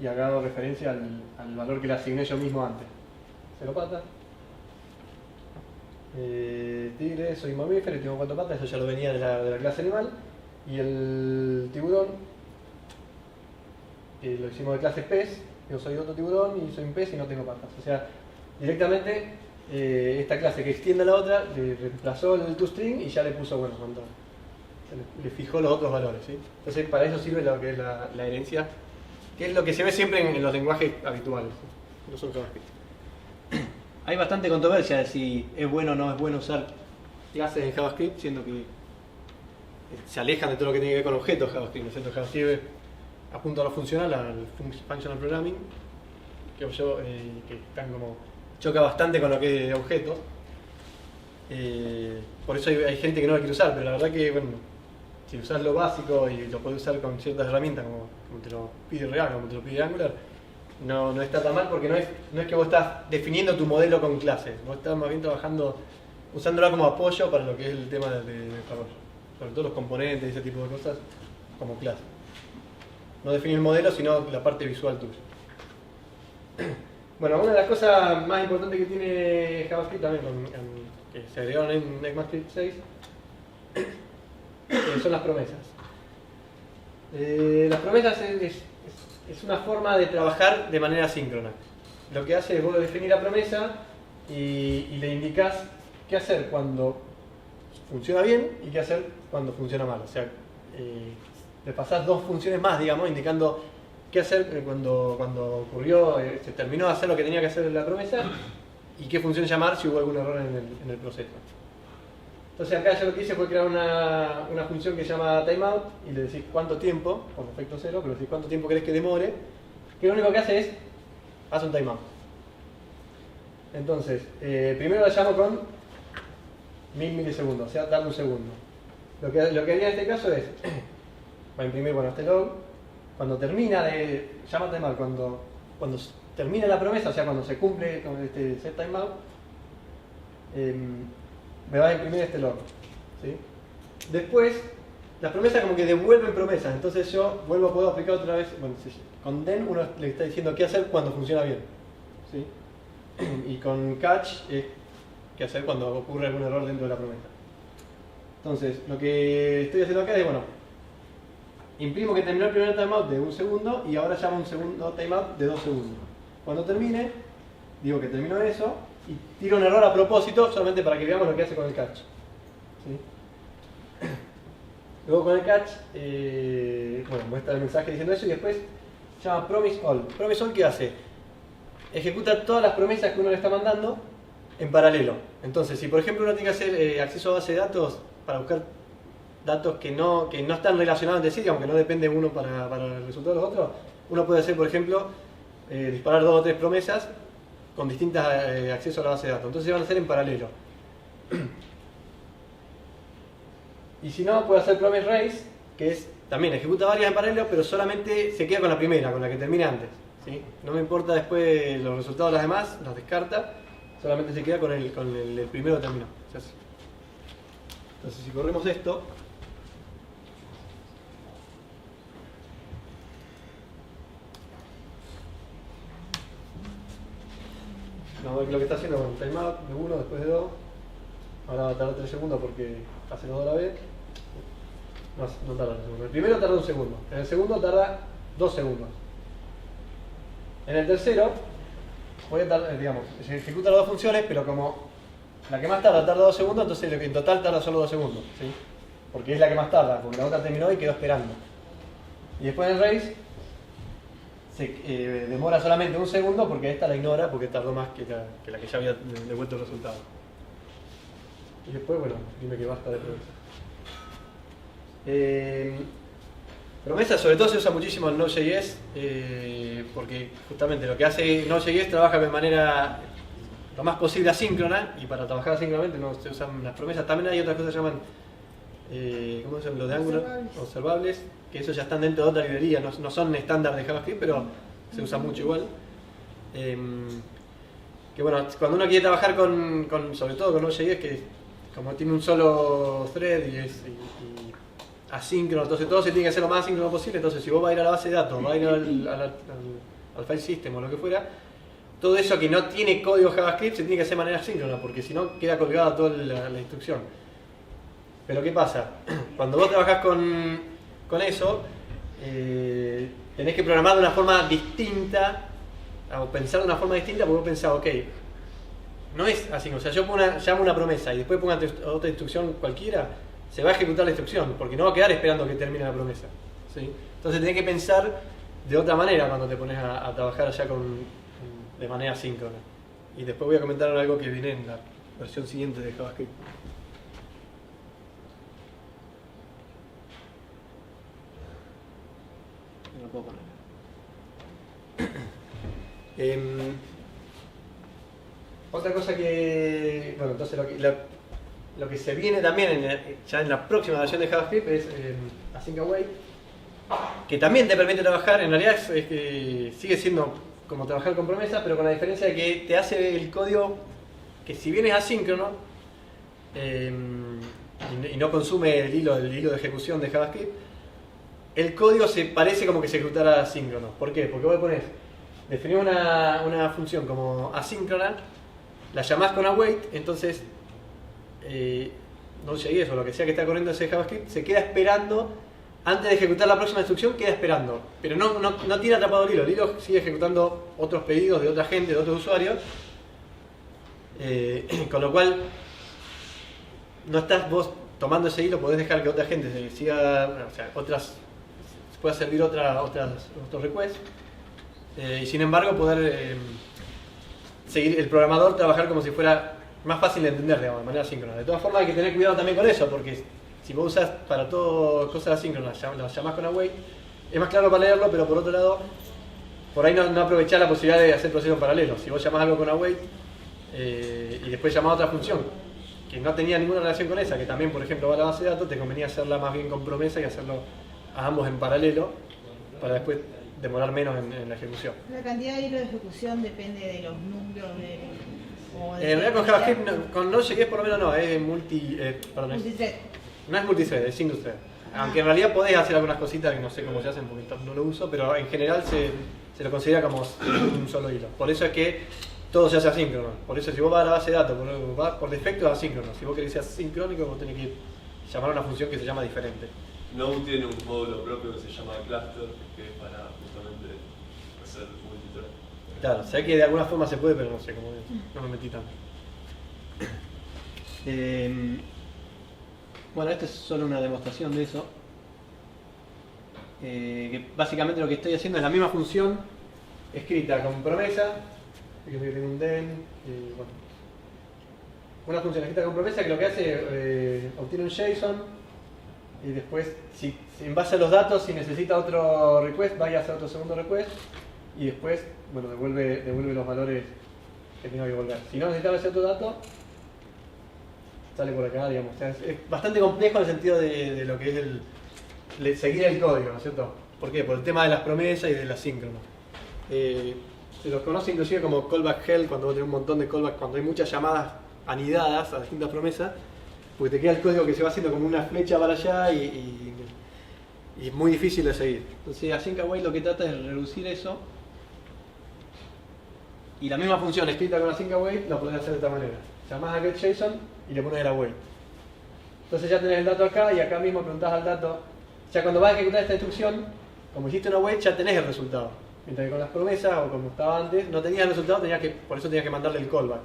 y acá hago referencia al valor que le asigné yo mismo antes. 0 patas. Tigre, soy mamífero y tengo 4 patas, eso ya lo venía de la clase animal. Y el tiburón, lo hicimos de clase pez, yo soy otro tiburón y soy un pez y no tengo patas. O sea, directamente esta clase que extiende a la otra, le reemplazó el toString y ya le puso, le fijó los otros valores, ¿sí? Entonces para eso sirve lo que es la herencia, que es lo que se ve siempre en los lenguajes habituales, ¿sí? No son JavaScript. Hay bastante controversia de si es bueno o no es bueno usar clases en JavaScript, siendo que se alejan de todo lo que tiene que ver con objetos JavaScript. El centro JavaScript apunta a lo funcional, al functional programming, que están choca bastante con lo que es objetos. Por eso hay gente que no lo quiere usar, pero la verdad que, si usas lo básico y lo podés usar con ciertas herramientas, como te lo pide React, como te lo pide Angular, no está tan mal, porque no es que vos estás definiendo tu modelo con clases, vos estás más bien trabajando, usándola como apoyo para lo que es el tema de desarrollo, sobre todo los componentes y ese tipo de cosas como clase. No definir el modelo, sino la parte visual tuya. Una de las cosas más importantes que tiene JavaScript también que se agregaron en ECMAScript 6, son las promesas. Las promesas es una forma de trabajar de manera síncrona. Lo que hace es vos definir la promesa y le indicás qué hacer cuando funciona bien y qué hacer cuando funciona mal. O sea, le pasás dos funciones más, digamos, indicando qué hacer cuando ocurrió, se terminó de hacer lo que tenía que hacer en la promesa y qué función llamar si hubo algún error en el proceso. Entonces acá yo lo que hice fue crear una función que se llama timeout y le decís cuánto tiempo, con efecto cero, pero le decís cuánto tiempo querés que demore, que lo único que hace es, hace un timeout. Entonces, primero la llamo con 1000 milisegundos, o sea, darle un segundo. Lo que haría en este caso es, va a imprimir, bueno, este log, cuando termina de, llama timeout, cuando termina la promesa, o sea, cuando se cumple con este set timeout, me va a imprimir este log, ¿sí? Después, las promesas como que devuelven promesas, entonces yo puedo aplicar otra vez, bueno, con then uno le está diciendo qué hacer cuando funciona bien, ¿sí? Y con catch es qué hacer cuando ocurre algún error dentro de la promesa. Entonces, lo que estoy haciendo acá es, bueno, imprimo que terminó el primer timeout de 1 segundo y ahora llamo un segundo timeout de 2 segundos. Cuando termine, digo que terminó eso y tiro un error a propósito solamente para que veamos lo que hace con el catch, ¿sí? Luego con el catch, bueno, muestra el mensaje diciendo eso y después se llama promise all. Promise all, ¿qué hace? Ejecuta todas las promesas que uno le está mandando en paralelo. Entonces, si por ejemplo uno tiene que hacer acceso a base de datos para buscar datos que no están relacionados entre sí, digamos que no depende uno para el resultado de los otros, uno puede hacer, por ejemplo, disparar 2 o 3 promesas con distintos accesos a la base de datos. Entonces se van a hacer en paralelo. Y si no, puede hacer promise race, que es también ejecuta varias en paralelo, pero solamente se queda con la primera, con la que termina antes, ¿sí? No me importa después los resultados de las demás, los descarta, solamente se queda con el primero que terminó. Entonces si corremos esto, vamos a ver lo que está haciendo con timeout de 1, después de 2. Ahora va a tardar 3 segundos porque hace los 2 a la vez. No tarda 3 segundos. El primero tarda 1 segundo. En el segundo tarda 2 segundos. En el tercero, voy a tardar, digamos, se ejecutan las dos funciones, pero como la que más tarda 2 segundos, entonces en total tarda solo 2 segundos, ¿sí? Porque es la que más tarda, porque la otra terminó y quedó esperando. Y después en el race se demora solamente 1 segundo porque esta la ignora porque tardó más que la que ya había devuelto el resultado. Y después, bueno, dime que basta de promesas. Promesas sobre todo se usa muchísimo en Node.js porque justamente lo que hace Node.js trabaja de manera lo más posible asíncrona y para trabajar asíncronamente no se usan las promesas. También hay otras cosas que se llaman ¿cómo se llaman? Los de Angular, observables, que esos ya están dentro de otra librería, no son estándar de JavaScript, pero se usa mucho igual. Que bueno, cuando uno quiere trabajar sobre todo con Node.js, que como tiene un solo thread y asíncrono, entonces todo se tiene que hacer lo más asíncrono posible. Entonces si vos vas a ir a la base de datos, vas a ir al file system o lo que fuera, todo eso que no tiene código JavaScript se tiene que hacer de manera asíncrona, porque si no queda colgada toda la instrucción. Pero ¿qué pasa? Cuando vos trabajás con eso, tenés que programar de una forma distinta, o pensar de una forma distinta, porque vos pensás, ok, no es así, o sea, yo llamo una promesa y después pongo otra instrucción cualquiera, se va a ejecutar la instrucción, porque no va a quedar esperando que termine la promesa, ¿sí? Entonces tenés que pensar de otra manera cuando te pones a trabajar ya de manera síncrona. Y después voy a comentar algo que viene en la versión siguiente de JavaScript. No lo puedo poner. Otra cosa que, bueno, entonces lo que se viene también ya en la próxima versión de JavaScript es Async Await, que también te permite trabajar, en realidad es que sigue siendo como trabajar con promesas, pero con la diferencia de que te hace el código que si bien es asíncrono y no consume el hilo de ejecución de JavaScript, el código se parece como que se ejecutara asíncrono. ¿Por qué? Porque vos pones, definís una función como asíncrona, la llamás con await, entonces Node.js o lo que sea que está corriendo ese JavaScript, se queda esperando, antes de ejecutar la próxima instrucción, queda esperando. Pero no tiene atrapado el hilo sigue ejecutando otros pedidos de otra gente, de otros usuarios. Con lo cual, no estás vos tomando ese hilo, podés dejar que otra gente se siga, o sea, pueda servir otros requests. Y sin embargo, poder seguir el programador, trabajar como si fuera más fácil de entender, digamos, de manera síncrona. De todas formas, hay que tener cuidado también con eso, porque si vos usas para todo cosas asíncronas, las llamás con await, es más claro para leerlo, pero por otro lado, por ahí no aprovechás la posibilidad de hacer procesos paralelos. Si vos llamás algo con await y después llamás a otra función que no tenía ninguna relación con esa, que también, por ejemplo, va a la base de datos, te convenía hacerla más bien con promesa y hacerlo a ambos en paralelo para después demorar menos en la ejecución. La cantidad de hilo de ejecución depende de los núcleos en realidad con JavaScript, con Node.js por lo menos no, es multithread. No es multithread, es single thread. Aunque en realidad podés hacer algunas cositas que no sé cómo se hacen porque no lo uso, pero en general se lo considera como un solo hilo. Por eso es que todo se hace asíncrono. Por eso si vos vas a la base de datos, por defecto es asíncrono. Si vos querés que sea sincrónico, vos tenés que llamar a una función que se llama diferente. Node tiene un módulo propio que se llama cluster, que es para justamente hacer multithread. Claro, sé que de alguna forma se puede, pero no sé cómo es. No me metí tanto. Bueno, esta es solo una demostración de eso. Que básicamente lo que estoy haciendo es la misma función escrita con promesa. Que tengo un den. Bueno, una función escrita con promesa que lo que hace obtiene un JSON. Y después, si en base a los datos, si necesita otro request, vaya a hacer otro segundo request. Y después, bueno, devuelve los valores que tenga que volver. Si no necesitaba ese otro dato, sale por acá, digamos. O sea, es bastante complejo en el sentido de lo que es seguir el código, ¿no es cierto? ¿Por qué? Por el tema de las promesas y del asíncrono. Se los conoce inclusive como callback hell, cuando vos tenés un montón de callbacks, cuando hay muchas llamadas anidadas a distintas promesas, porque te queda el código que se va haciendo como una flecha para allá y es muy difícil de seguir. Entonces, async await lo que trata es reducir eso. Y la misma función escrita con async await la podés hacer de esta manera. Llamás a getJSON y le pones el await. Entonces ya tenés el dato acá y acá mismo preguntás al dato. Ya cuando vas a ejecutar esta instrucción, como hiciste un await, ya tenés el resultado. Mientras que con las promesas, o como estaba antes, no tenías el resultado, por eso tenías que mandarle el callback.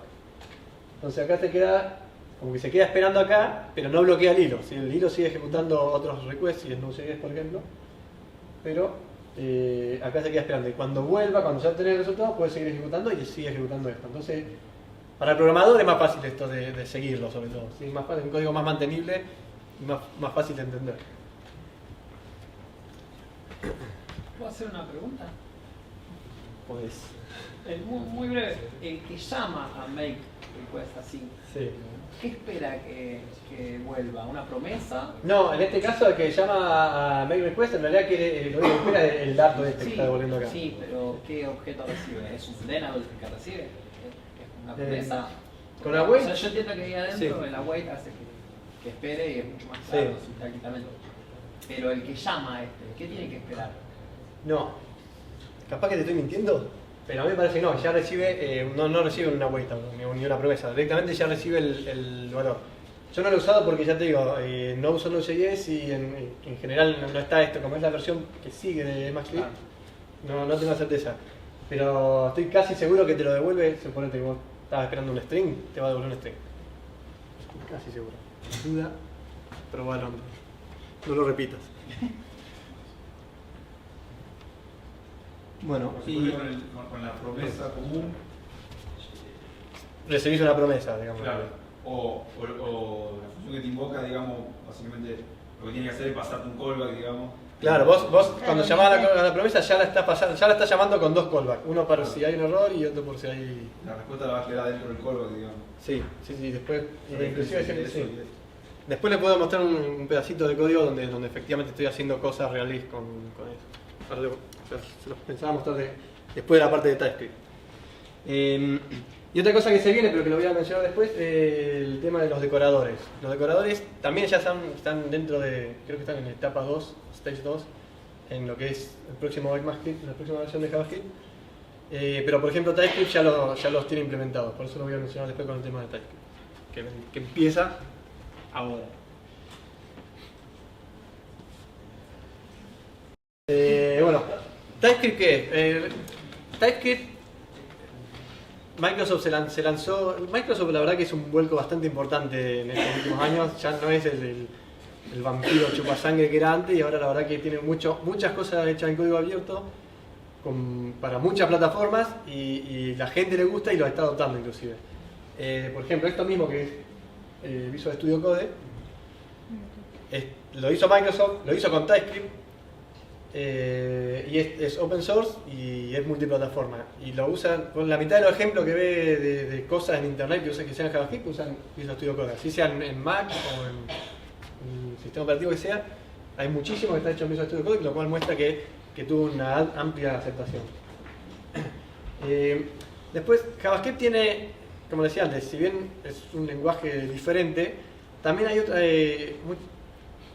Entonces acá te queda, como que se queda esperando acá, pero no bloquea el hilo. Si el hilo sigue ejecutando otros requests, si es Node.js por ejemplo, pero acá se queda esperando. Y cuando vuelva, cuando ya tenés el resultado, puedes seguir ejecutando y sigue ejecutando esto. Entonces, para el programador es más fácil esto de seguirlo, sobre todo. ¿Sí? Más fácil, un código más mantenible y más fácil de entender. ¿Puedo hacer una pregunta? Podés. Muy breve. El que llama a make request así, Sí. ¿qué espera que vuelva? ¿Una promesa? No, en este caso el que llama a make request en realidad quiere, lo único que espera es el dato este que está devolviendo acá. Sí, pero ¿qué objeto recibe? ¿Es un denable el que recibe? ¿Es una promesa? Con await. O sea, yo entiendo que ahí adentro Sí. el await hace que espere y es mucho más claro sintácticamente. Pero el que llama a este, ¿qué tiene que esperar? No. Capaz que te estoy mintiendo, pero a mí me parece que no, ya recibe, no recibe una await ni una promesa, directamente ya recibe el valor. Yo no lo he usado porque ya te digo, no uso Node.js y en general no está esto, como es la versión que sigue de ECMAScript, no tengo certeza. Pero estoy casi seguro que te lo devuelve, suponete que vos estabas esperando un string, te va a devolver un string. Casi seguro. Duda, probalo, no lo repitas. Bueno, y con la promesa común. recibís una promesa, digamos. Claro. O la función que te invoca, digamos, básicamente lo que tiene que hacer es pasarte un callback, digamos. Claro, vos cuando llamás a la promesa ya la estás llamando con dos callbacks, uno para si hay un error y otro por si hay... La respuesta la va a quedar dentro del callback, digamos. Sí, después, inclusive Sí, sí. Después les puedo mostrar un pedacito de código donde efectivamente estoy haciendo cosas reales con eso. Ahora se los pensaba mostrar después de la parte de TypeScript. Y otra cosa que se viene, pero que lo voy a mencionar después, el tema de los decoradores. Los decoradores también ya están dentro de, creo que están en etapa 2, stage 2, en lo que es el próximo ECMAScript, la próxima versión de JavaScript. Pero por ejemplo TypeScript ya los tiene implementados, por eso lo voy a mencionar después con el tema de TypeScript. que empieza ahora. Bueno, TypeScript, ¿qué es? TypeScript, Microsoft se lanzó. Microsoft, la verdad que es un vuelco bastante importante en estos últimos años. Ya no es el vampiro chupasangre que era antes, y ahora la verdad que tiene muchas cosas hechas en código abierto para muchas plataformas, y la gente le gusta y lo está adoptando inclusive. Por ejemplo, esto mismo que es Visual Studio Code, lo hizo Microsoft, lo hizo con TypeScript. Y es open source y es multiplataforma, y lo usan con la mitad de los ejemplos que ve de cosas en internet que sean JavaScript, usan Visual Studio Code, así sean en Mac o en sistema operativo que sea. Hay muchísimo que está hecho en Visual Studio Code, lo cual muestra que tuvo una amplia aceptación. Después, JavaScript tiene, como decía antes, si bien es un lenguaje diferente, también hay otra.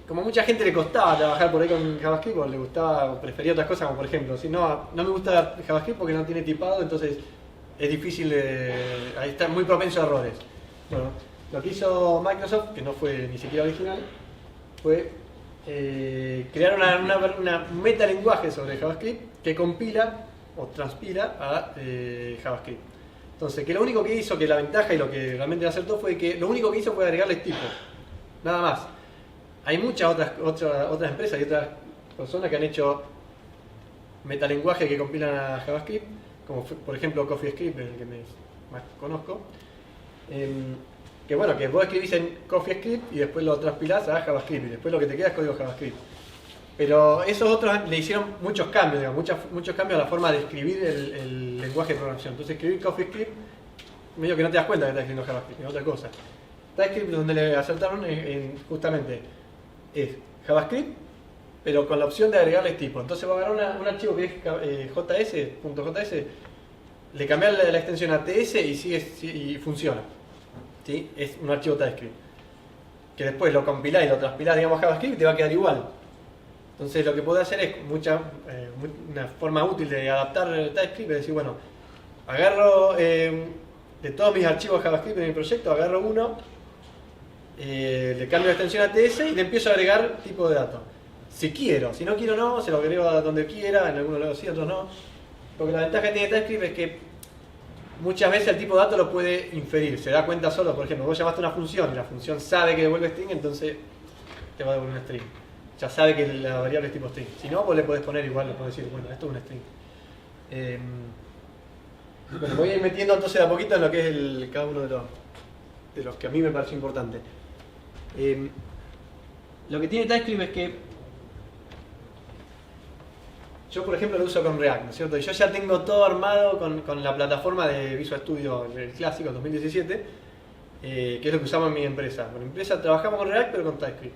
Como mucha gente le costaba trabajar por ahí con JavaScript, o le gustaba o prefería otras cosas, como por ejemplo, si no me gusta JavaScript porque no tiene tipado, entonces es difícil, ahí está muy propenso a errores. Bueno, lo que hizo Microsoft, que no fue ni siquiera original, fue crear una metalenguaje sobre JavaScript que compila o transpila a JavaScript. Entonces, que lo único que hizo, que la ventaja y lo que realmente acertó fue que lo único que hizo fue agregarle tipos, nada más. Hay muchas otras empresas y otras personas que han hecho metalenguajes que compilan a JavaScript, como por ejemplo CoffeeScript, el que más conozco. Que bueno, que vos escribís en CoffeeScript y después lo transpilás a JavaScript, y después lo que te queda es código JavaScript. Pero esos otros le hicieron muchos cambios, digamos, muchos cambios a la forma de escribir el lenguaje de programación. Entonces escribir CoffeeScript, medio que no te das cuenta que estás escribiendo JavaScript, es otra cosa. TypeScript, donde le acertaron justamente es JavaScript, pero con la opción de agregarle tipo. Entonces va a agarrar un archivo que es js.js, le cambias la extensión a ts y funciona. ¿Sí? Es un archivo TypeScript. Que después lo compilás y lo transpilás, digamos, a JavaScript, y te va a quedar igual. Entonces lo que puedo hacer es una forma útil de adaptar TypeScript, es decir, bueno, agarro de todos mis archivos JavaScript de mi proyecto, agarro uno, le cambio la extensión a TS y le empiezo a agregar tipo de datos. Si quiero, si no quiero no, se lo agrego a donde quiera, en algunos lados sí, otros no. Porque la ventaja que tiene TypeScript es que muchas veces el tipo de datos lo puede inferir, se da cuenta solo. Por ejemplo, vos llamaste una función y la función sabe que devuelve string, entonces te va a devolver un string. Ya sabe que la variable es tipo string. Si no, vos le podés poner igual, le podés decir, bueno, esto es un string. Bueno, voy a ir metiendo entonces de a poquito en lo que es cada uno de los que a mí me pareció importante. Lo que tiene TypeScript es que yo, por ejemplo, lo uso con React, ¿no es cierto? Y yo ya tengo todo armado con la plataforma de Visual Studio, el clásico 2017, que es lo que usamos en mi empresa. En mi empresa trabajamos con React, pero con TypeScript.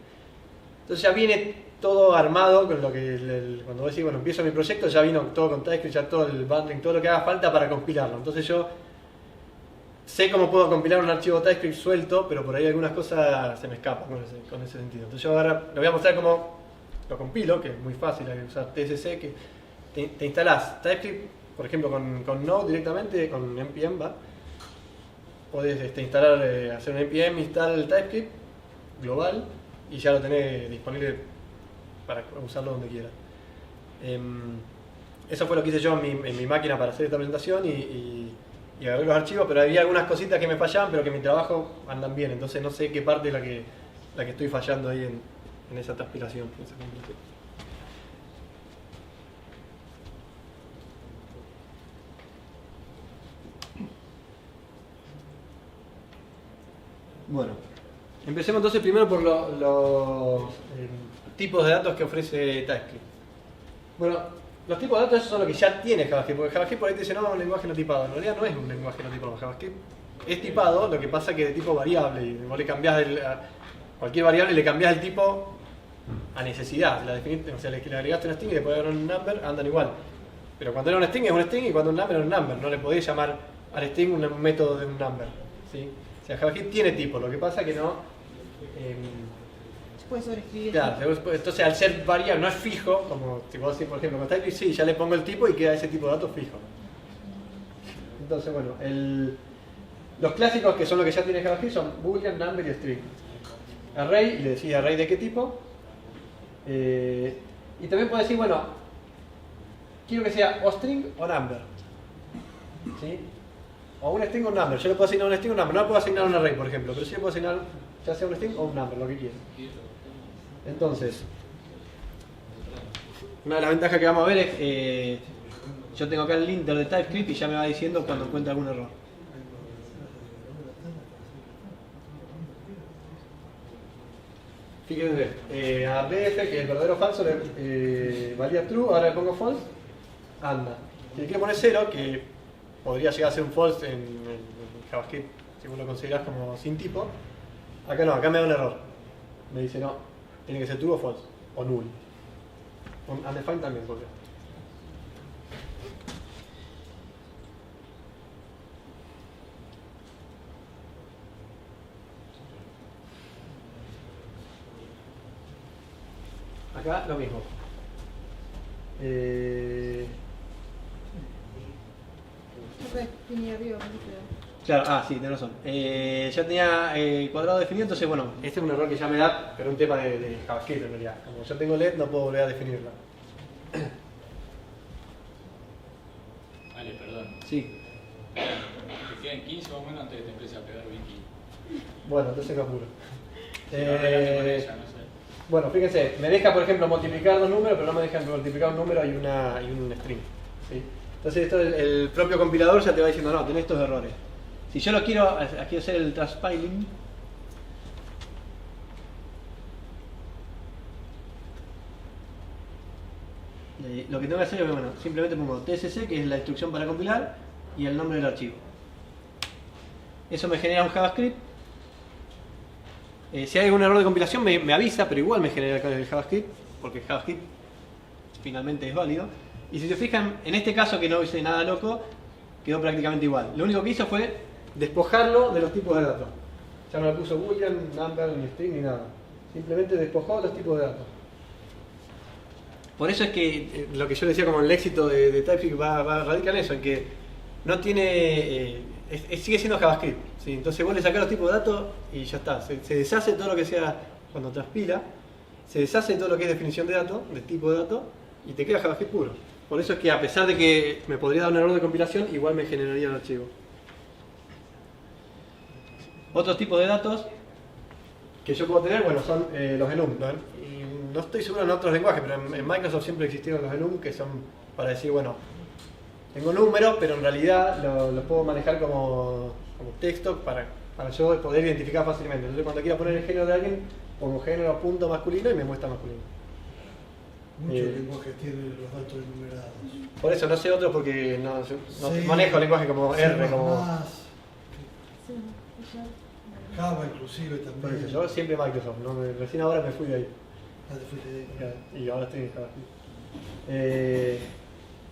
Entonces ya viene todo armado con lo que, cuando vos decís, bueno, empiezo mi proyecto, ya vino todo con TypeScript, ya todo el bundling, todo lo que haga falta para compilarlo. Entonces yo sé cómo puedo compilar un archivo TypeScript suelto, pero por ahí algunas cosas se me escapan con ese sentido. Entonces yo ahora le voy a mostrar cómo lo compilo, que es muy fácil, hay que usar TSC, que te instalás TypeScript, por ejemplo, con Node directamente, con npm, podés instalar, hacer un npm install TypeScript global y ya lo tenés disponible para usarlo donde quieras. Eso fue lo que hice yo en mi máquina para hacer esta presentación y agarré los archivos, pero había algunas cositas que me fallaban, pero que en mi trabajo andan bien, entonces no sé qué parte es la que estoy fallando ahí en esa transpilación. Bueno, empecemos entonces primero por los tipos de datos que ofrece TypeScript. Bueno, los tipos de datos esos son lo que ya tiene JavaScript, porque JavaScript por ahí te dice, no, es un lenguaje no tipado. En realidad no es un lenguaje no tipado. JavaScript es tipado, lo que pasa que de tipo variable, y vos le cambiás a cualquier variable le cambiás el tipo a necesidad. O sea, le agregaste un string y después agregaron un number, andan igual. Pero cuando era un string es un string y cuando un number es un number. No le podés llamar al string un método de un number, ¿sí? O sea, JavaScript tiene tipo, lo que pasa que no... Se puede sobreescribir. Claro, entonces al ser variable, no es fijo, como si vos decís, por ejemplo, con TypeScript, sí, ya le pongo el tipo y queda ese tipo de datos fijo. Entonces, bueno, Los clásicos, que son los que ya tiene JavaScript, son boolean, number y string. Array, y le decís array de qué tipo. Y también puedo decir, bueno, quiero que sea o string o number. ¿Sí? O un string o un number. Yo le puedo asignar un string o un number. No le puedo asignar un array, por ejemplo, pero sí le puedo asignar ya sea un string o un number, lo que quiera. Entonces, una de las ventajas que vamos a ver es, yo tengo acá el linter de TypeScript y ya me va diciendo cuando encuentra algún error. Fíjense, a BF, que es verdadero o falso, le valía true, ahora le pongo false, anda. Si le quiero poner 0, que podría llegar a ser un false en JavaScript, si vos lo considerás como sin tipo, acá no, acá me da un error. Me dice no, tiene que ser true o false, o null. Undefined también, porque. Acá lo mismo. Claro, sí, tenés razón. Ya tenía cuadrado definido, entonces bueno, este es un error que ya me da, pero un tema de JavaScript en realidad. Como yo tengo LED, no puedo volver a definirla. Vale, perdón. Sí. Te quedan 15 más o menos antes de que te empieces a pegar Vicky. Bueno, entonces me apuro. Si no, arreglate con ella, no sé. Bueno, fíjense, me deja por ejemplo multiplicar dos números, pero no me deja multiplicar un número y un string. ¿Sí? Entonces esto el propio compilador ya te va diciendo, no, tenés estos errores. Si yo lo quiero hacer el transpiling, lo que tengo que hacer es, bueno, simplemente pongo TSC, que es la instrucción para compilar, y el nombre del archivo. Eso me genera un JavaScript. Si hay algún error de compilación me avisa, pero igual me genera el JavaScript, porque el JavaScript finalmente es válido. Y si se fijan, en este caso que no hice nada loco, quedó prácticamente igual. Lo único que hizo fue despojarlo de los tipos de datos. Ya no le puso boolean, number, ni string, ni nada. Simplemente despojó los tipos de datos. Por eso es que lo que yo decía como el éxito de TypeScript radica en eso, en que no tiene... sigue siendo JavaScript. ¿Sí? Entonces vos le sacás los tipos de datos y ya está. Se deshace todo lo que sea cuando transpila, se deshace todo lo que es definición de datos, de tipo de datos, y te queda JavaScript puro. Por eso es que a pesar de que me podría dar un error de compilación, igual me generaría el archivo. Otros tipos de datos que yo puedo tener, bueno, son los enum, ¿no? Y no estoy seguro en otros lenguajes, pero en Microsoft siempre existieron los enum, que son para decir, bueno, tengo números, pero en realidad los puedo manejar como texto para yo poder identificar fácilmente. Entonces cuando quiera poner el género de alguien, pongo género punto masculino y me muestra masculino. Muchos lenguajes tienen los datos enumerados. Por eso no sé otros porque no manejo lenguajes como R, como... Java inclusive Por también. eso, yo siempre Microsoft, recién ahora me fui de ahí. Ah, te fuiste de ahí. Y ahora estoy en JavaScript.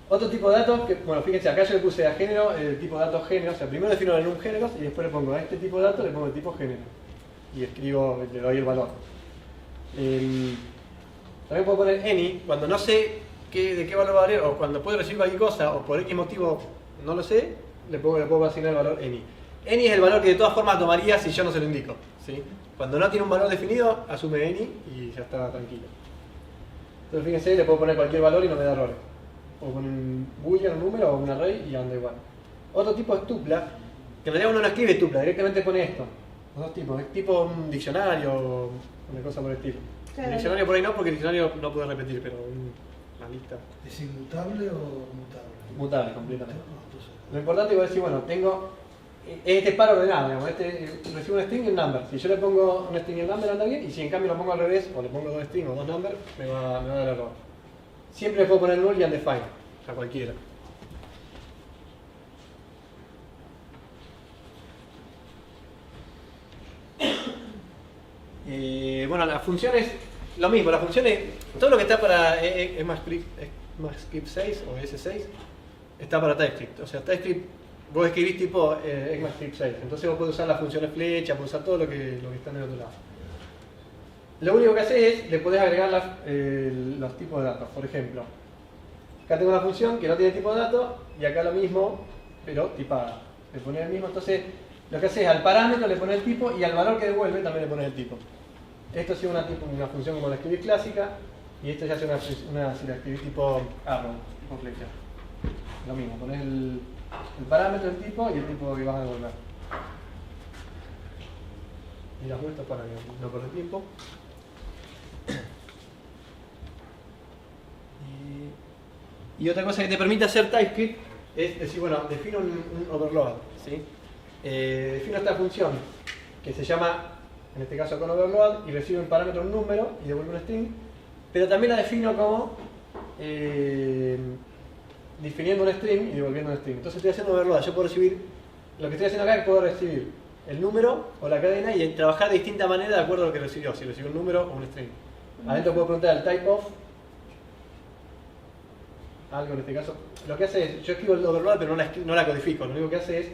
Otro tipo de datos, que, bueno, fíjense, acá yo le puse a género el tipo de datos género, o sea, primero defino el enum géneros y después le pongo a este tipo de datos, le pongo el tipo género. Y escribo, le doy el valor. También puedo poner any, cuando no sé de qué valor va a valer, o cuando puedo recibir cualquier cosa, o por X motivo no lo sé, le puedo asignar el valor any. Any es el valor que de todas formas tomaría si yo no se lo indico. ¿Sí? Cuando no tiene un valor definido, asume any y ya está tranquilo. Entonces fíjense, le puedo poner cualquier valor y no me da errores. Puedo poner un boolean, un número o un array y anda igual. Otro tipo es tupla, que en realidad uno no escribe tupla, directamente pone esto. Los dos tipos, es tipo un diccionario o una cosa por el estilo. Claro. El diccionario por ahí no, porque el diccionario no puede repetir, pero una lista. ¿Es inmutable o mutable? Mutable completamente. No, entonces, Lo importante es decir, bueno, tengo este par ordenado, digamos, recibo un string y un number. Si yo le pongo un string y un number anda bien, y si en cambio lo pongo al revés, o le pongo dos strings o dos numbers, me va a dar error. Siempre le puedo poner null y undefined, a cualquiera. Bueno, las funciones, lo mismo, las funciones, todo lo que está para ECMAScript 6 o S6 está para TypeScript. O sea, TypeScript, vos escribís tipo ECMAScript 6, entonces vos podés usar las funciones flecha, podés usar todo lo que está del otro lado. Lo único que haces es, le podés agregar los tipos de datos. Por ejemplo, acá tengo una función que no tiene tipo de datos y acá lo mismo, pero tipada. Le ponés el mismo, entonces lo que hace es al parámetro le pone el tipo y al valor que devuelve también le pone el tipo. Esto sí es una función como la escribir clásica, y esto ya es una si la escribís tipo arrow, tipo flecha. Lo mismo, pones el parámetro, el tipo y el tipo que vas a devolver. Y las muestras para que no perder tiempo. Y otra cosa que te permite hacer TypeScript es decir, bueno, defino un overload, ¿sí? Defino esta función que se llama, en este caso con overload, y recibe un parámetro, un número, y devuelve un string, pero también la defino como definiendo un string y devolviendo un string. Entonces estoy haciendo overload, yo puedo recibir, lo que estoy haciendo acá es que puedo recibir el número o la cadena y trabajar de distinta manera de acuerdo a lo que recibió, si recibió un número o un string. Adentro puedo preguntar el type of, algo en este caso. Lo que hace es, yo escribo el overload pero no la codifico, lo único que hace es,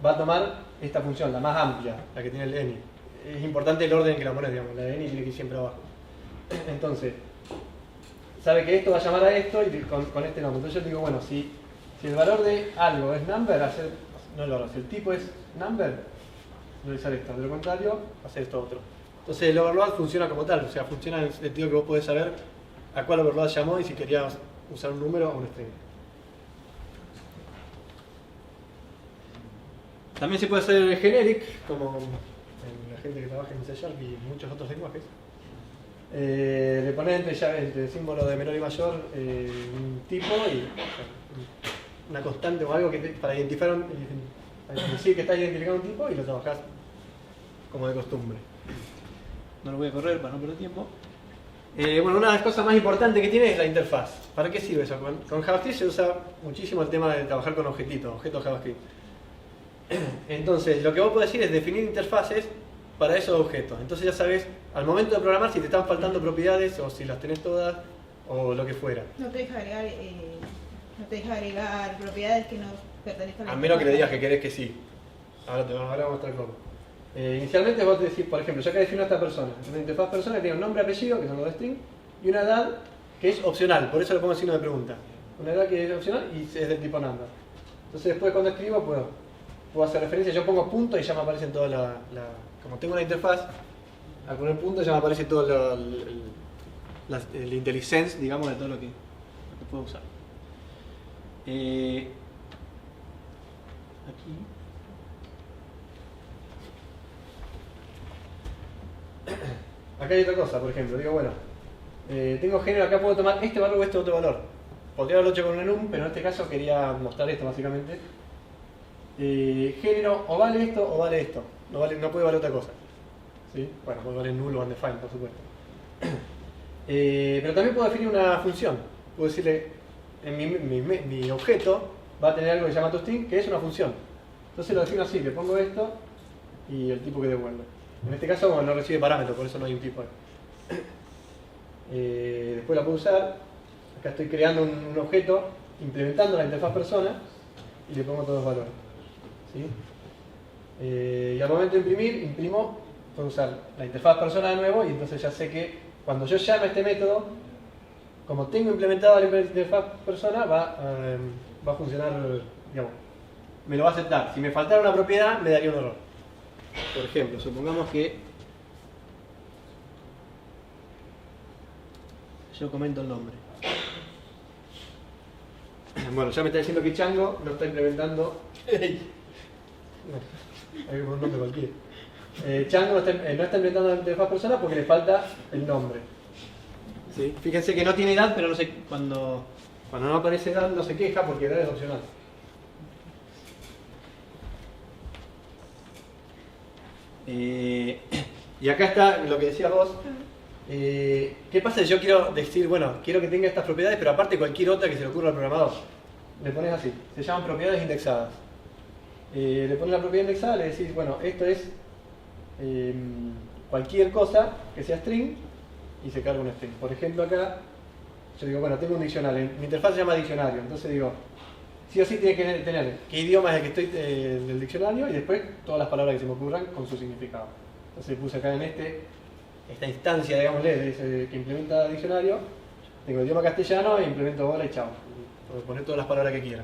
va a tomar esta función, la más amplia, la que tiene el any. Es importante el orden en que la pones, digamos, la de any tiene que ir siempre abajo. Entonces, sabe que esto va a llamar a esto y con este nombre. Entonces yo digo, bueno, si el valor de algo es number, no el valor, si el tipo es number, realizar esto, de lo contrario, hacer esto otro. Entonces el overload funciona como tal, o sea, funciona en el sentido que vos podés saber a cuál overload llamó y si querías usar un número o un string. También se puede hacer generic, como en la gente que trabaja en C# y muchos otros lenguajes. Le pones entre el símbolo de menor y mayor un tipo y una constante o algo que para identificar decir que estás identificando un tipo y lo trabajás como de costumbre. No lo voy a correr para no perder tiempo. Bueno, una de las cosas más importantes que tiene es la interfaz. ¿Para qué sirve eso? Con JavaScript se usa muchísimo el tema de trabajar con objetos JavaScript. Entonces, lo que vos podés decir es definir interfaces para esos objetos. Entonces ya sabes, al momento de programar, si te están faltando propiedades o si las tenés todas o lo que fuera. No te deja agregar propiedades que no pertenezcan a la A menos que le digas interfaz. que querés que sí. Ahora vamos a mostrar cómo. Inicialmente vos te decís, por ejemplo, yo acá defino a esta persona. Una interfaz persona que tiene un nombre, apellido, que son los de string, y una edad que es opcional, por eso le pongo el signo de pregunta. Una edad que es opcional y es del tipo number. Entonces después cuando escribo puedo hacer referencia, yo pongo punto y ya me aparecen todas como tengo una interfaz, al poner punto ya me aparece todo el IntelliSense, digamos, de todo lo que puedo usar. Aquí. Acá hay otra cosa, por ejemplo, digo, bueno, tengo género, acá puedo tomar este valor o este otro valor. Podría haberlo hecho con un enum, pero en este caso quería mostrar esto básicamente. Género o vale esto o vale esto, no puede valer otra cosa. ¿Sí? Bueno, puede valer null o undefined, por supuesto. Pero también puedo definir una función. Puedo decirle, en mi objeto va a tener algo que se llama toString, que es una función. Entonces lo defino así, le pongo esto y el tipo que devuelve. En este caso, bueno, no recibe parámetro, por eso no hay un tipo ahí. Después la puedo usar. Acá estoy creando un objeto, implementando la interfaz persona y le pongo todos los valores. ¿Sí? Y al momento de imprimir, puedo usar la interfaz persona de nuevo y entonces ya sé que cuando yo llame a este método, como tengo implementada la interfaz persona, va a funcionar, digamos, me lo va a aceptar. Si me faltara una propiedad, me daría un error. Por ejemplo, supongamos que yo comento el nombre. Bueno, ya me está diciendo que Chango no está implementando. Hay un nombre cualquiera. Chango no está implementando la interfaz persona porque le falta el nombre. ¿Sí? Fíjense que no tiene edad, pero no sé, cuando no aparece edad no se queja porque edad es opcional. Y acá está lo que decías vos. ¿Qué pasa si yo quiero decir, bueno, quiero que tenga estas propiedades, pero aparte cualquier otra que se le ocurra al programador? Le pones así, se llaman propiedades indexadas. Le pones la propiedad indexada, le decís, bueno, esto es cualquier cosa que sea string y se carga un string. Por ejemplo acá, yo digo, bueno, tengo un diccionario, mi interfaz se llama diccionario, entonces digo, sí o sí tiene que tener qué idioma es el que estoy del diccionario y después todas las palabras que se me ocurran con su significado. Entonces puse acá en esta instancia, digámosle, que implementa diccionario, tengo idioma castellano e implemento bola y chao. Puedo poner todas las palabras que quiera.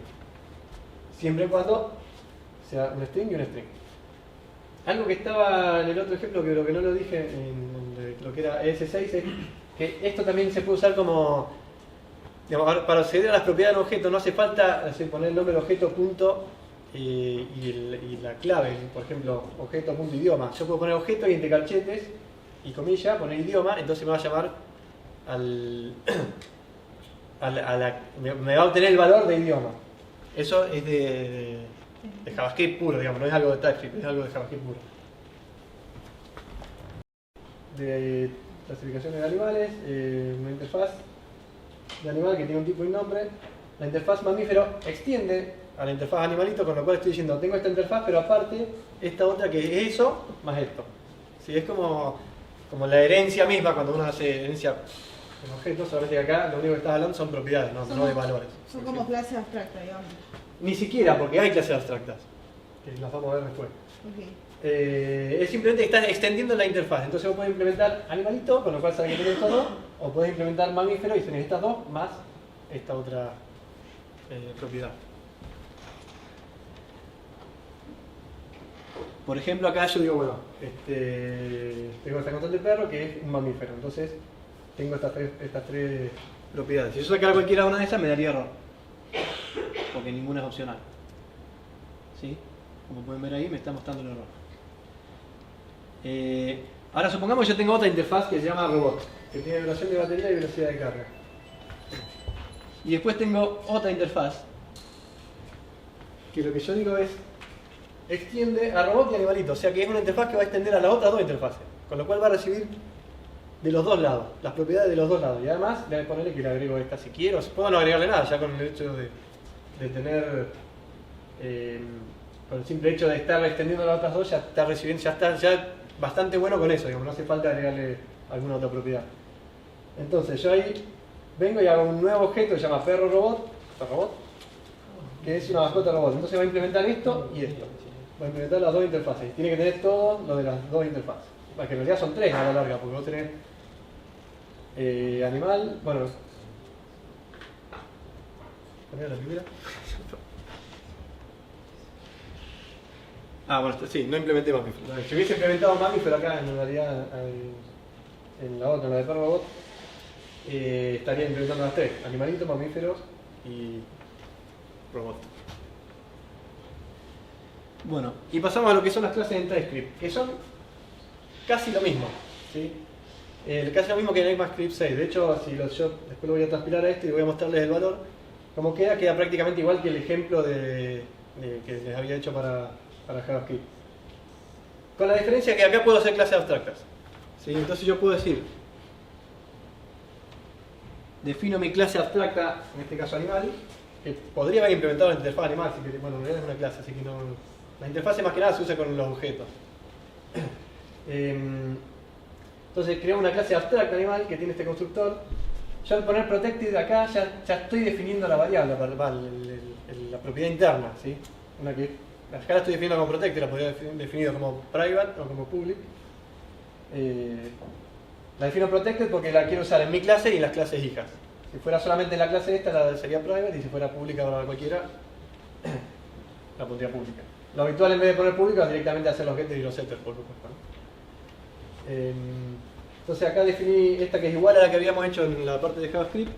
Siempre y cuando sea un string y un string. Algo que estaba en el otro ejemplo, que lo que no lo dije lo que era ES6, es que esto también se puede usar como, digamos, para acceder a las propiedades de un objeto no hace falta poner el nombre del objeto punto y la clave, por ejemplo, objeto punto idioma. Yo puedo poner objeto y entre calchetes y comillas poner idioma, entonces me va a llamar me va a obtener el valor de idioma. Eso es de JavaScript puro, digamos, no es algo de TypeScript, es algo de JavaScript puro. De clasificaciones de animales, una interfaz de animal que tiene un tipo y un nombre. La interfaz mamífero extiende a la interfaz animalito, con lo cual estoy diciendo, tengo esta interfaz, pero aparte esta otra que es eso más esto. ¿Sí? Es como la herencia misma, cuando uno hace herencia en objetos, solamente que acá lo único que estás hablando son propiedades, no de valores. Son como clases abstractas, digamos. Ni siquiera, porque hay clases abstractas, que las vamos a ver después. Okay. Es simplemente que estás extendiendo la interfaz. Entonces vos podés implementar animalito, con lo cual sabes que tenés estos dos, o podés implementar mamífero y tenés estas dos más esta otra propiedad. Por ejemplo, acá yo digo, bueno, tengo esta constante perro que es un mamífero, entonces tengo estas tres propiedades. Si yo sacara cualquiera una de esas me daría error, porque ninguna es opcional. ¿Sí? Como pueden ver ahí me está mostrando el error. Ahora supongamos que yo tengo otra interfaz que se llama robot, que tiene duración de batería y velocidad de carga. Y después tengo otra interfaz, que lo que yo digo es, extiende a robot y animalito, o sea que es una interfaz que va a extender a las otras dos interfaces, con lo cual va a recibir de los dos lados, las propiedades de los dos lados. Y además le voy a ponerle que le agrego esta si quiero, puedo no agregarle nada, ya con el hecho de tener... con el simple hecho de estar extendiendo las otras dos ya está recibiendo, ya está bastante bueno con eso, digamos, no hace falta agregarle alguna otra propiedad. Entonces yo ahí vengo y hago un nuevo objeto que se llama perro robot, que es una mascota robot. Entonces va a implementar esto y esto. Va a implementar las dos interfaces. Tiene que tener todo lo de las dos interfaces. Que en realidad son tres a la larga, porque vos tenés animal, bueno. ¿Poner la primera? Bueno, sí, no implementé mamífero. Si hubiese implementado mamífero acá, en realidad, en la otra, en la de perro robot, estaría implementando las tres: animalito, mamíferos y robot. Bueno, y pasamos a lo que son las clases en TypeScript, que son casi lo mismo, ¿sí? Casi lo mismo que en ECMAScript 6. De hecho, yo después lo voy a transpilar a esto y voy a mostrarles el valor. Como queda prácticamente igual que el ejemplo que les había hecho para JavaScript. Con la diferencia que acá puedo hacer clases abstractas. ¿Sí? Entonces yo puedo decir, defino mi clase abstracta, en este caso animal, que podría haber implementado la interfaz animal, así que, bueno, en realidad es una clase, así que no... La interfaz más que nada se usa con los objetos. Entonces creo una clase abstracta animal que tiene este constructor. Yo al poner protected acá ya estoy definiendo la variable, la propiedad interna, ¿sí? Acá la estoy definiendo como protected, la podría haber definido como private o como public. La defino protected porque la quiero usar en mi clase y en las clases hijas. Si fuera solamente en la clase esta, sería private, y si fuera pública para cualquiera, la pondría pública. Lo habitual en vez de poner pública es directamente hacer los getters y los setters, por supuesto, ¿no? Entonces acá definí esta que es igual a la que habíamos hecho en la parte de JavaScript.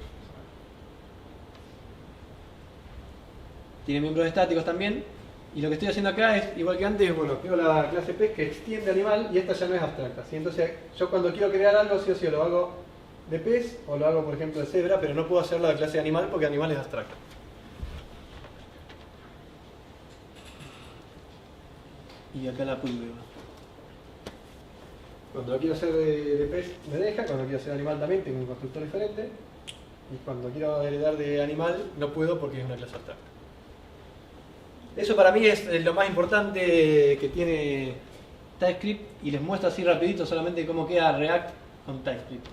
Tiene miembros estáticos también. Y lo que estoy haciendo acá es, igual que antes, bueno, creo la clase pez que extiende animal y esta ya no es abstracta, ¿sí? Entonces yo cuando quiero crear algo, sí o sí, lo hago de pez o lo hago, por ejemplo, de cebra, pero no puedo hacerlo de clase de animal porque animal es abstracto. Y acá la pulga. Cuando lo quiero hacer de pez me deja, cuando lo quiero hacer de animal también tengo un constructor diferente. Y cuando quiero heredar de animal no puedo porque es una clase abstracta. Eso para mí es lo más importante que tiene TypeScript y les muestro así rapidito solamente cómo queda React con TypeScript.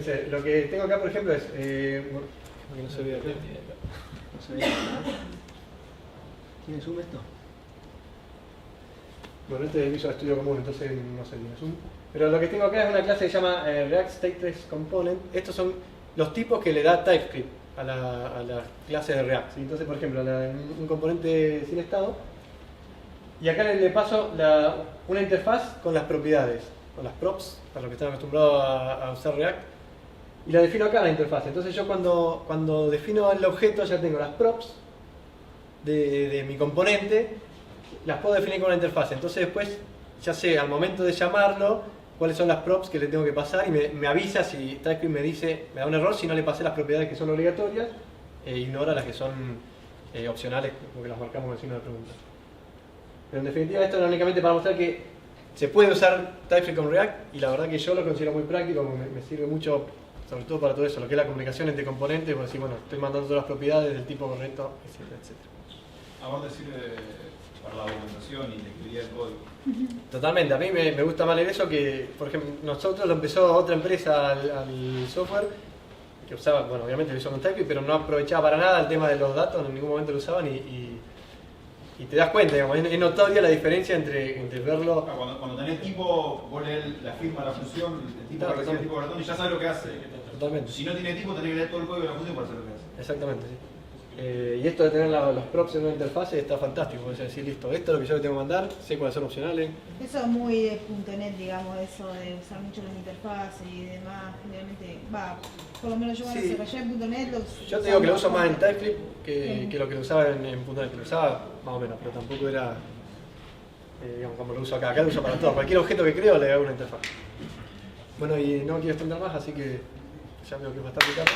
Fíjense, lo que tengo acá, por ejemplo, es... bueno, que no se ve acá. No se ve nada. ¿Tiene zoom esto? Bueno, este es Visual Studio común, entonces no se tiene zoom. Pero lo que tengo acá es una clase que se llama React Stateless Component. Estos son los tipos que le da TypeScript a la clase de React, ¿sí? Entonces, por ejemplo, un componente sin estado. Y acá le paso una interfaz con las propiedades, con las props, para los que están acostumbrados a usar React. Y la defino acá en la interfaz. Entonces yo cuando defino el objeto ya tengo las props de mi componente, las puedo definir con una interfaz. Entonces después ya sé al momento de llamarlo cuáles son las props que le tengo que pasar y me avisa si TypeScript me da un error si no le pasé las propiedades que son obligatorias e ignora las que son opcionales porque las marcamos en el signo de pregunta. Pero en definitiva esto es únicamente para mostrar que se puede usar TypeScript con React y la verdad que yo lo considero muy práctico, me sirve mucho sobre todo para todo eso, lo que es la comunicación entre componentes, porque decir, bueno, estoy mandando todas las propiedades del tipo correcto, etcétera, etcétera. Aparte sirve para la documentación y la escribir el código. Totalmente, a mí me gusta más leer eso que, por ejemplo, nosotros lo empezó otra empresa al software que usaba, bueno, obviamente lo hizo con TypeScript, pero no aprovechaba para nada el tema de los datos, en ningún momento lo usaban y te das cuenta, digamos, es notoria la diferencia entre verlo. Cuando tenés tipo, vos lees la firma de la función, el tipo Claro, que recibe el tipo de ratón y ya sabes lo que hace. Totalmente. Si no tiene tipo, tenés que leer todo el código de la función para saber lo que hace. Exactamente, sí. Y esto de tener los props en una interfaz está fantástico, es decir, listo, esto es lo que yo le tengo que mandar, sé cuáles son opcionales. Eso es muy de .NET, digamos, eso de usar mucho las interfaces y demás. Generalmente, por lo menos yo cuando Sí. desarrollé en .NET Yo te digo que lo uso más en TypeScript que lo que lo usaba en .NET, que lo usaba más o menos, pero tampoco era digamos, como lo uso acá. Acá lo uso para todo, cualquier objeto que creo le hago una interfaz. Bueno, y no quiero extender más, así que ya veo que es bastante tarde.